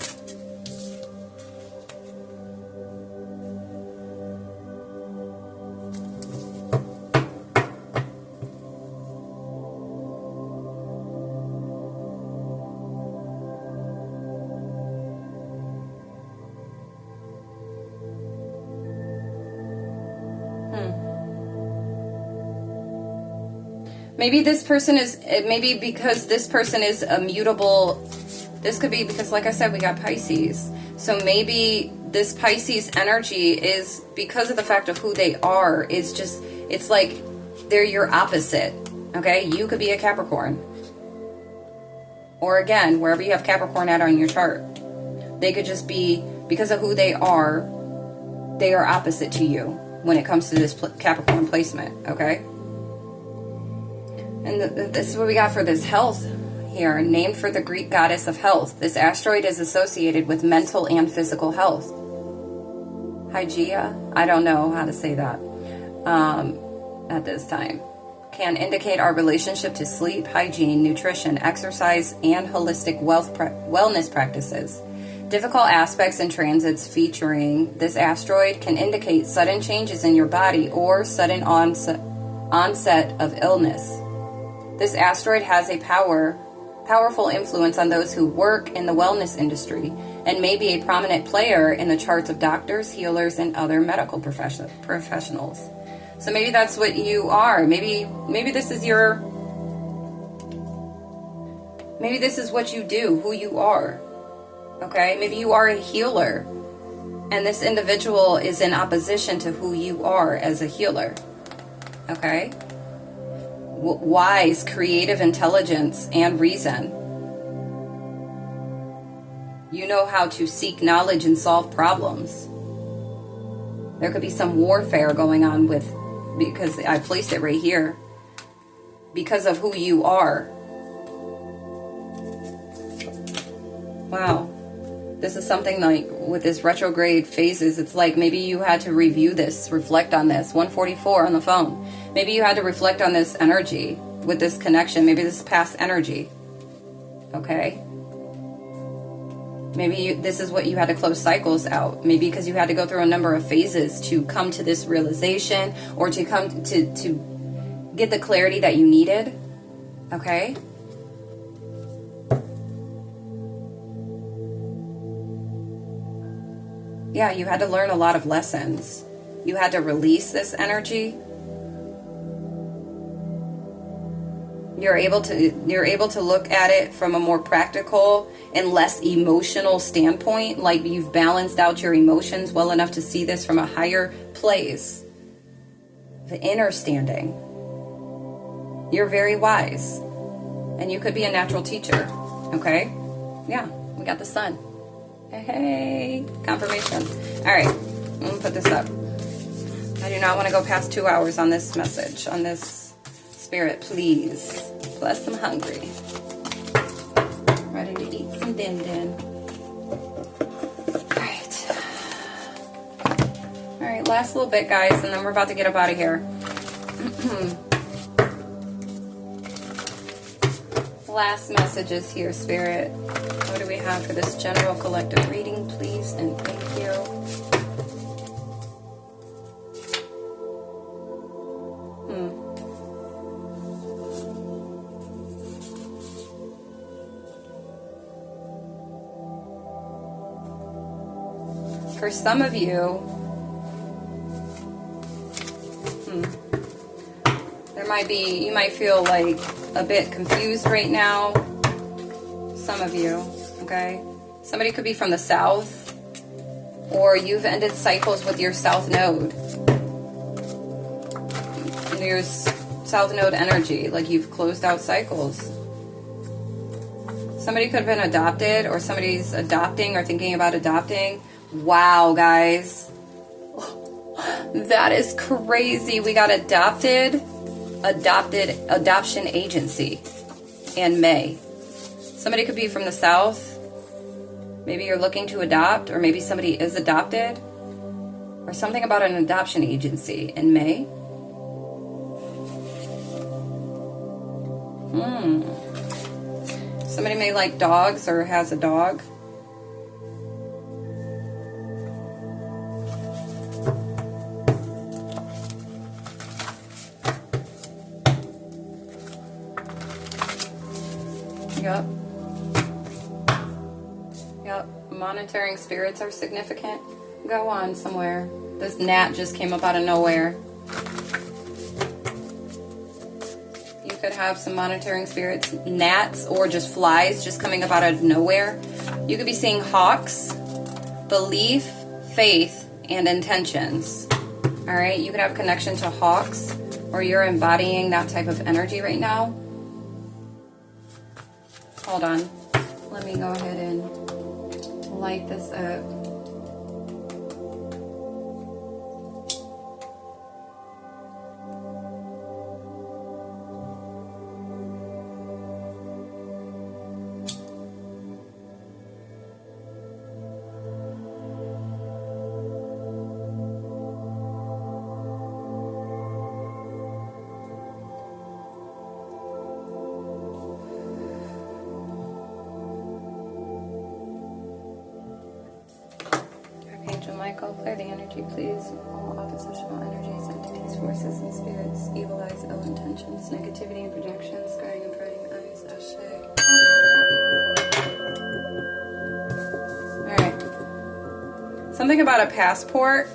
Maybe this person is, maybe because this person is a mutable, this could be because, like I said, we got Pisces. So maybe this Pisces energy is, because of the fact of who they are, is just, it's like they're your opposite, okay? You could be a Capricorn. Or again, wherever you have Capricorn at on your chart. They could just be, because of who they are opposite to you when it comes to this Capricorn placement, okay? And this is what we got for this health here. Named for the Greek goddess of health. This asteroid is associated with mental and physical health. Hygeia? I don't know how to say that at this time. Can indicate our relationship to sleep, hygiene, nutrition, exercise, and holistic wellness practices. Difficult aspects and transits featuring this asteroid can indicate sudden changes in your body or sudden onset of illness. This asteroid has a powerful influence on those who work in the wellness industry and may be a prominent player in the charts of doctors, healers, and other medical professionals. So maybe that's what you are. Maybe this is maybe this is what you do, who you are. Okay? Maybe you are a healer, and this individual is in opposition to who you are as a healer. Okay? Wise, creative intelligence, and reason. You know how to seek knowledge and solve problems. There could be some warfare going on with, because I placed it right here, because of who you are. Wow. This is something like with this retrograde phases, it's like maybe you had to review this, reflect on this. 144 on the phone. Maybe you had to reflect on this energy with this connection. Maybe this is past energy. Okay? Maybe this is what you had to close cycles out. Maybe because you had to go through a number of phases to come to this realization, or to come to get the clarity that you needed. Okay? Yeah, you had to learn a lot of lessons. You had to release this energy. You're able to look at it from a more practical and less emotional standpoint, like you've balanced out your emotions well enough to see this from a higher place of understanding. You're very wise, and you could be a natural teacher. Okay? Yeah, we got the sun. Hey, confirmation. All right, I'm gonna put this up. I do not want to go past 2 hours on this message, on this spirit, please. Plus, I'm hungry. Ready to eat some din-din. All right. All right, last little bit, guys, and then we're about to get up out of here. Last messages here, Spirit. What do we have for this general collective reading, please, and thank you. For some of you, you might feel like a bit confused right now. Some of you, okay? Somebody could be from the south, or you've ended cycles with your south node. There's south node energy, like you've closed out cycles. Somebody could have been adopted, or somebody's adopting or thinking about adopting. Wow, guys. That is crazy. We got adoption agency in May. Somebody could be from the south. Maybe you're looking to adopt, or maybe somebody is adopted, or something about an adoption agency in May. Somebody may like dogs or has a dog. Yep. Monitoring spirits are significant. Go on somewhere. This gnat just came up out of nowhere. You could have some monitoring spirits, gnats, or just flies just coming up out of nowhere. You could be seeing hawks, belief, faith, and intentions. All right. You could have connection to hawks, or you're embodying that type of energy right now. Hold on. Let me go ahead and light this up. Clear the energy, please. All oppositional energies, entities, forces, and spirits, evil eyes, ill intentions, negativity, and projections, scarring and prying eyes, ashe. Alright. Something about a passport.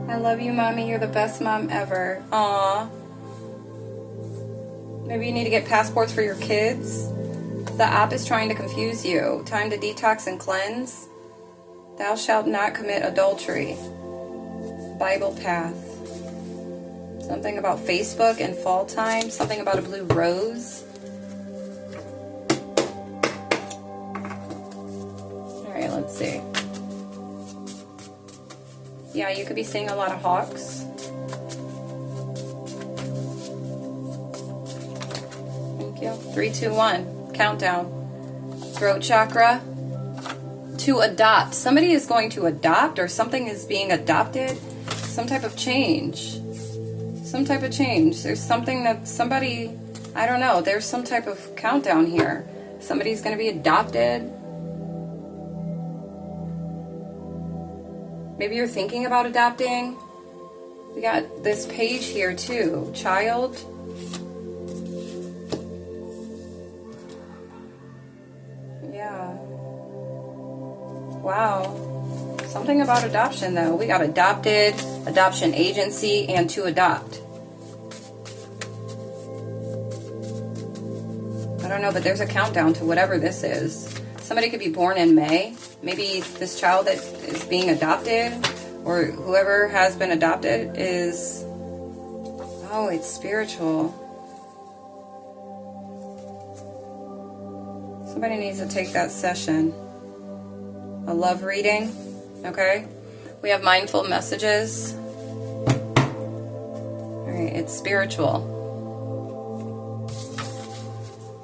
I love you, Mommy. You're the best mom ever. Aww. Maybe you need to get passports for your kids. The op is trying to confuse you. Time to detox and cleanse. Thou shalt not commit adultery. Bible path. Something about Facebook and fall time. Something about a blue rose. Alright, let's see. Yeah, you could be seeing a lot of hawks. Thank you. 3, 2, 1. Countdown. Throat chakra. To adopt. Somebody is going to adopt, or something is being adopted. Some type of change. Some type of change. There's something that somebody, I don't know, there's some type of countdown here. Somebody's going to be adopted. Maybe you're thinking about adopting. We got this page here too. Child. Wow. Something about adoption, though. We got adopted, adoption agency, and to adopt. I don't know, but there's a countdown to whatever this is. Somebody could be born in May. Maybe this child that is being adopted, or whoever has been adopted is... Oh, it's spiritual. Somebody needs to take that session. A love reading, okay? We have mindful messages. All right, it's spiritual.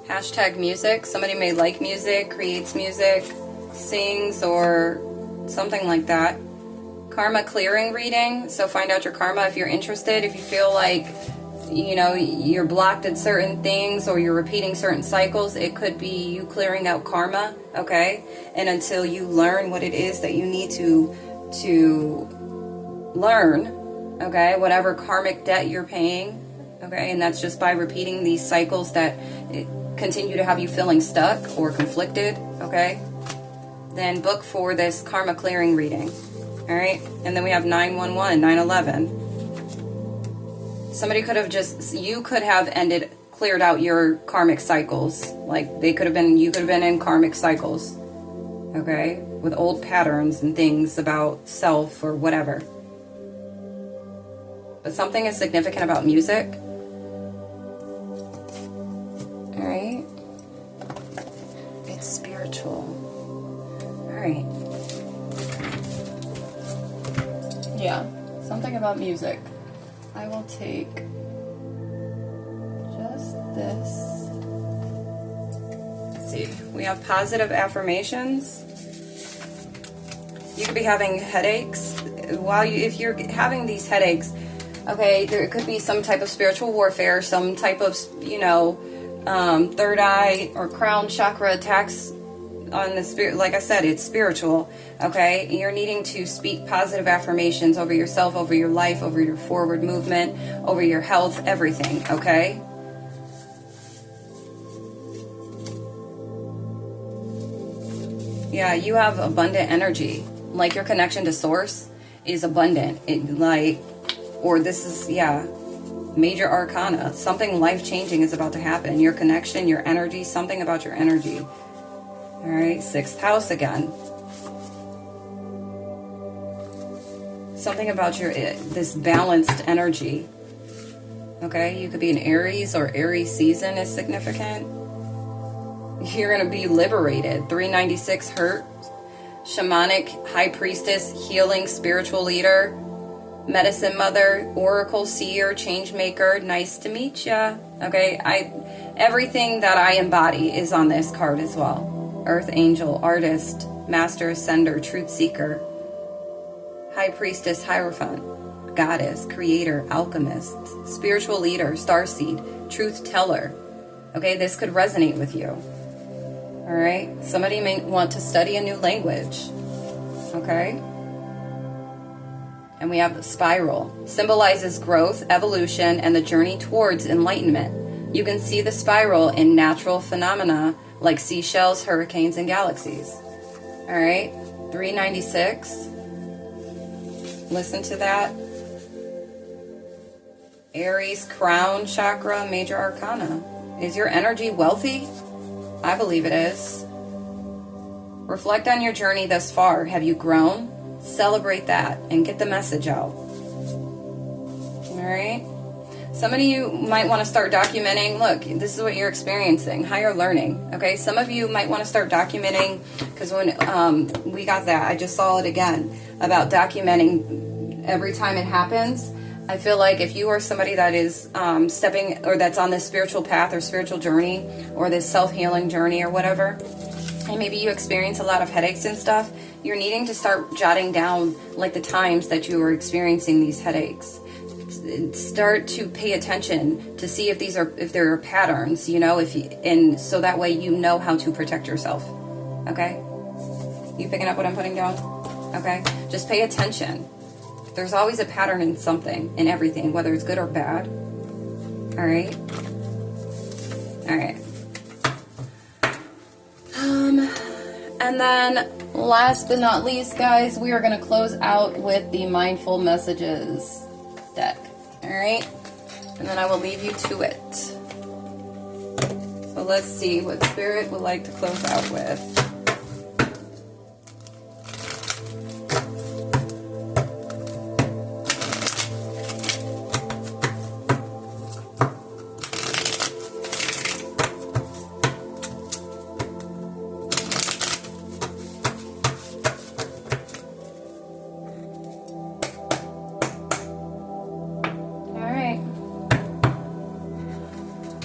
Hashtag music. Somebody may like music, creates music, sings, or something like that. Karma clearing reading. So find out your karma if you're interested. If you feel like, you know, you're blocked at certain things or you're repeating certain cycles, it could be you clearing out karma, okay? And until you learn what it is that you need to learn, okay, whatever karmic debt you're paying, okay, and that's just by repeating these cycles that continue to have you feeling stuck or conflicted, okay, then book for this karma clearing reading, all right? And then we have 911, 911. Somebody could have you could have cleared out your karmic cycles. Like you could have been in karmic cycles, okay, with old patterns and things about self or whatever. But something is significant about music. All right. It's spiritual. All right. Yeah, something about music. I will take just this. Let's see. We have positive affirmations. You could be having headaches. If you're having these headaches, okay, there could be some type of spiritual warfare, some type of, you know, third eye or crown chakra attacks on the spirit. Like I said, it's spiritual, okay? You're needing to speak positive affirmations over yourself, over your life, over your forward movement, over your health, everything, okay? Yeah, you have abundant energy. Like your connection to source is abundant. Major arcana. Something life-changing is about to happen. Your connection, your energy, something about your energy. All right, 6th house again. Something about this balanced energy. Okay, you could be an Aries, or Aries season is significant. You're going to be liberated. 396 hurt. Shamanic, high priestess, healing, spiritual leader, medicine mother, oracle, seer, change maker. Nice to meet ya. Okay, everything that I embody is on this card as well. Earth angel, artist, master ascender, truth seeker, high priestess, hierophant, goddess, creator, alchemist, spiritual leader, starseed, truth teller. Okay, this could resonate with you. All right, somebody may want to study a new language. Okay, and we have the spiral. Symbolizes growth, evolution, and the journey towards enlightenment. You can see the spiral in natural phenomena like seashells, hurricanes, and galaxies. All right, 396. Listen to that. Aries, crown chakra, major arcana. Is your energy wealthy? I believe it is. Reflect on your journey thus far. Have you grown? Celebrate that and get the message out. All right. Some of you might want to start documenting. Look, this is what you're experiencing. Higher learning. Okay. Some of you might want to start documenting, because when we got that, I just saw it again about documenting every time it happens. I feel like if you are somebody that is stepping, or that's on this spiritual path or spiritual journey, or this self-healing journey or whatever, and maybe you experience a lot of headaches and stuff, you're needing to start jotting down like the times that you are experiencing these headaches. Start to pay attention to see if there are patterns, you know, and so that way you know how to protect yourself. Okay? You picking up what I'm putting down? Okay? Just pay attention. There's always a pattern in something, in everything, whether it's good or bad. All right? All right. And then last but not least, guys, we are going to close out with the Mindful Messages deck. All right? And then I will leave you to it. So let's see what Spirit would like to close out with.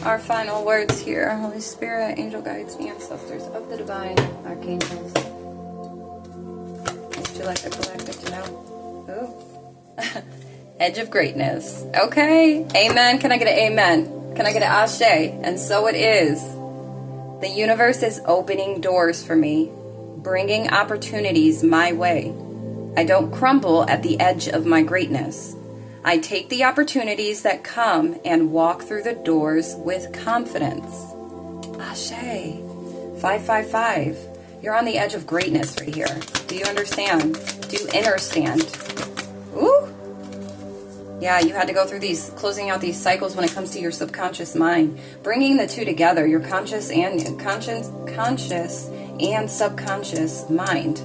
Our final words here. Holy Spirit, angel guides, ancestors of the divine, archangels. Would you like the collective to know? Ooh. Edge of greatness. Okay. Amen. Can I get an amen? Can I get an ashe? And so it is. The universe is opening doors for me, bringing opportunities my way. I don't crumble at the edge of my greatness. I take the opportunities that come and walk through the doors with confidence. Ashe. 555. You're on the edge of greatness right here. Do you understand? Do you understand? Ooh. Yeah, you had to go through these, closing out these cycles when it comes to your subconscious mind. Bringing the two together, your conscious and subconscious mind.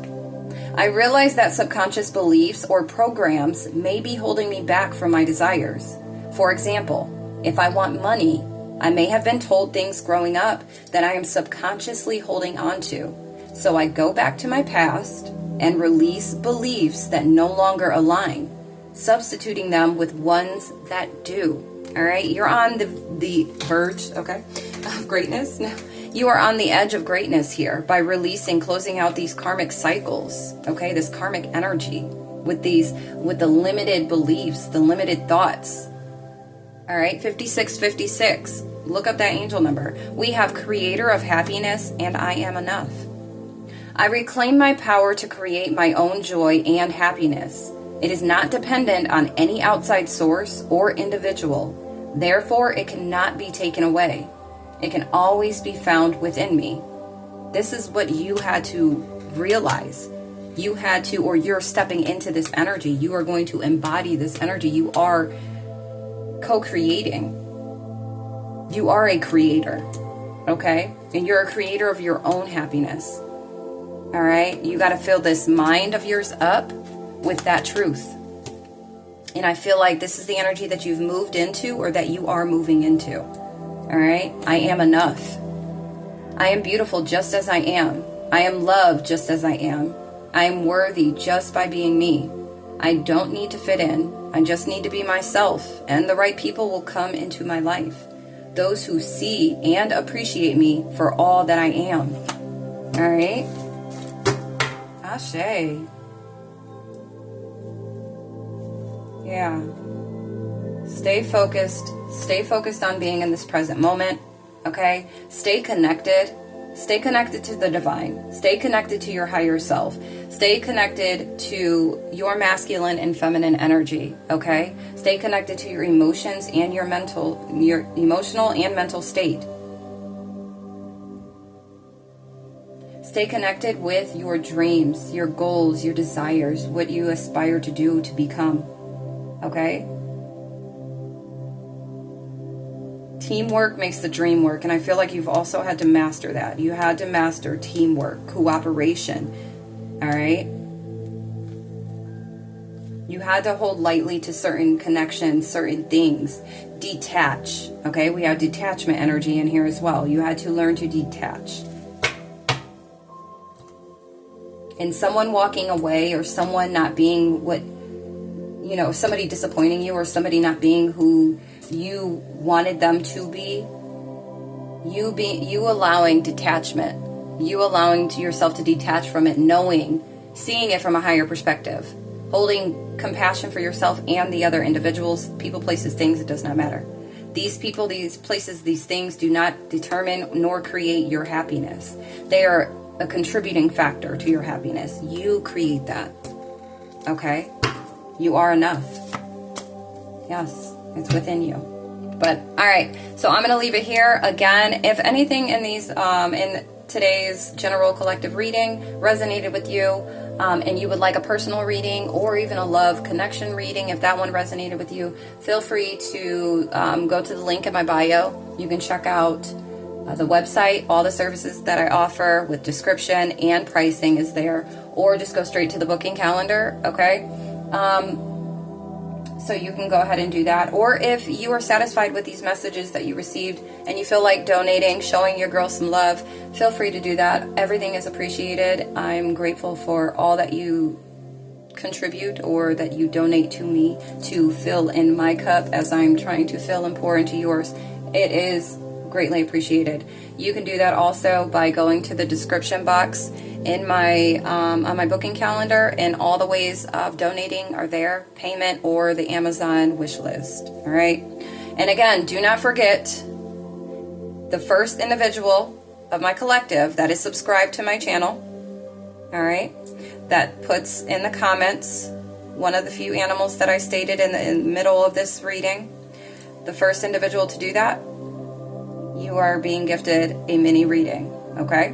I realize that subconscious beliefs or programs may be holding me back from my desires. For example, if I want money, I may have been told things growing up that I am subconsciously holding on to. So I go back to my past and release beliefs that no longer align, substituting them with ones that do. All right, you're on the verge, okay, of greatness. No. You are on the edge of greatness here by releasing, closing out these karmic cycles, okay, this karmic energy with the limited beliefs, the limited thoughts. All right, 5656. Look up that angel number. We have creator of happiness and I am enough. I reclaim my power to create my own joy and happiness. It is not dependent on any outside source or individual. Therefore, it cannot be taken away. It can always be found within me. This is what you had to realize. You had to, or you're stepping into this energy. You are going to embody this energy. You are co-creating. You are a creator, okay? And you're a creator of your own happiness, all right? You got to fill this mind of yours up with that truth. And I feel like this is the energy that you've moved into or that you are moving into. All right. I am enough. I am beautiful just as I am. I am loved just as I am. I am worthy just by being me. I don't need to fit in. I just need to be myself, and the right people will come into my life. Those who see and appreciate me for all that I am. All right. Ashe. Yeah. Stay focused. Stay focused on being in this present moment, okay? Stay connected. Stay connected to the divine. Stay connected to your higher self. Stay connected to your masculine and feminine energy, okay? Stay connected to your emotions and your emotional and mental state. Stay connected with your dreams, your goals, your desires, what you aspire to do, to become, okay? Teamwork makes the dream work, and I feel like you've also had to master that. You had to master teamwork, cooperation, all right? You had to hold lightly to certain connections, certain things. Detach, okay? We have detachment energy in here as well. You had to learn to detach. And someone walking away or someone not being what, you know, somebody disappointing you or somebody not being who you wanted them to be, you allowing detachment, you allowing yourself to detach from it, knowing, seeing it from a higher perspective, holding compassion for yourself and the other individuals, people, places, things, it does not matter. These people, these places, these things do not determine nor create your happiness. They are a contributing factor to your happiness. You create that, okay? You are enough. Yes. It's within you. But all right, so I'm going to leave it here. Again, if anything in these in today's general collective reading resonated with you, and you would like a personal reading or even a love connection reading, if that one resonated with you, feel free to go to the link in my bio. You can check out the website. All the services that I offer with description and pricing is there, or just go straight to the booking calendar, okay? So you can go ahead and do that. Or if you are satisfied with these messages that you received and you feel like donating, showing your girl some love, feel free to do that. Everything is appreciated. I'm grateful for all that you contribute or that you donate to me to fill in my cup as I'm trying to fill and pour into yours. It is greatly appreciated. You can do that also by going to the description box in my on my booking calendar, and all the ways of donating are there, payment or the Amazon wish list. All right. And again, do not forget, the first individual of my collective that is subscribed to my channel, all right, that puts in the comments one of the few animals that I stated in the middle of this reading, the first individual to do that, you are being gifted a mini reading, okay?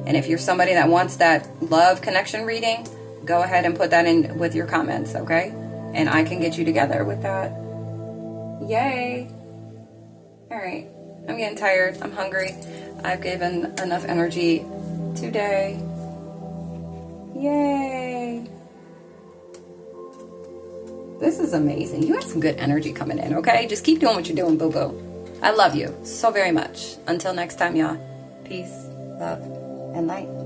And if you're somebody that wants that love connection reading, go ahead and put that in with your comments, okay? And I can get you together with that. Yay! All right, I'm getting tired. I'm hungry. I've given enough energy today. Yay! This is amazing. You have some good energy coming in, okay? Just keep doing what you're doing, boo-boo. I love you so very much. Until next time, y'all. Peace, love, and light.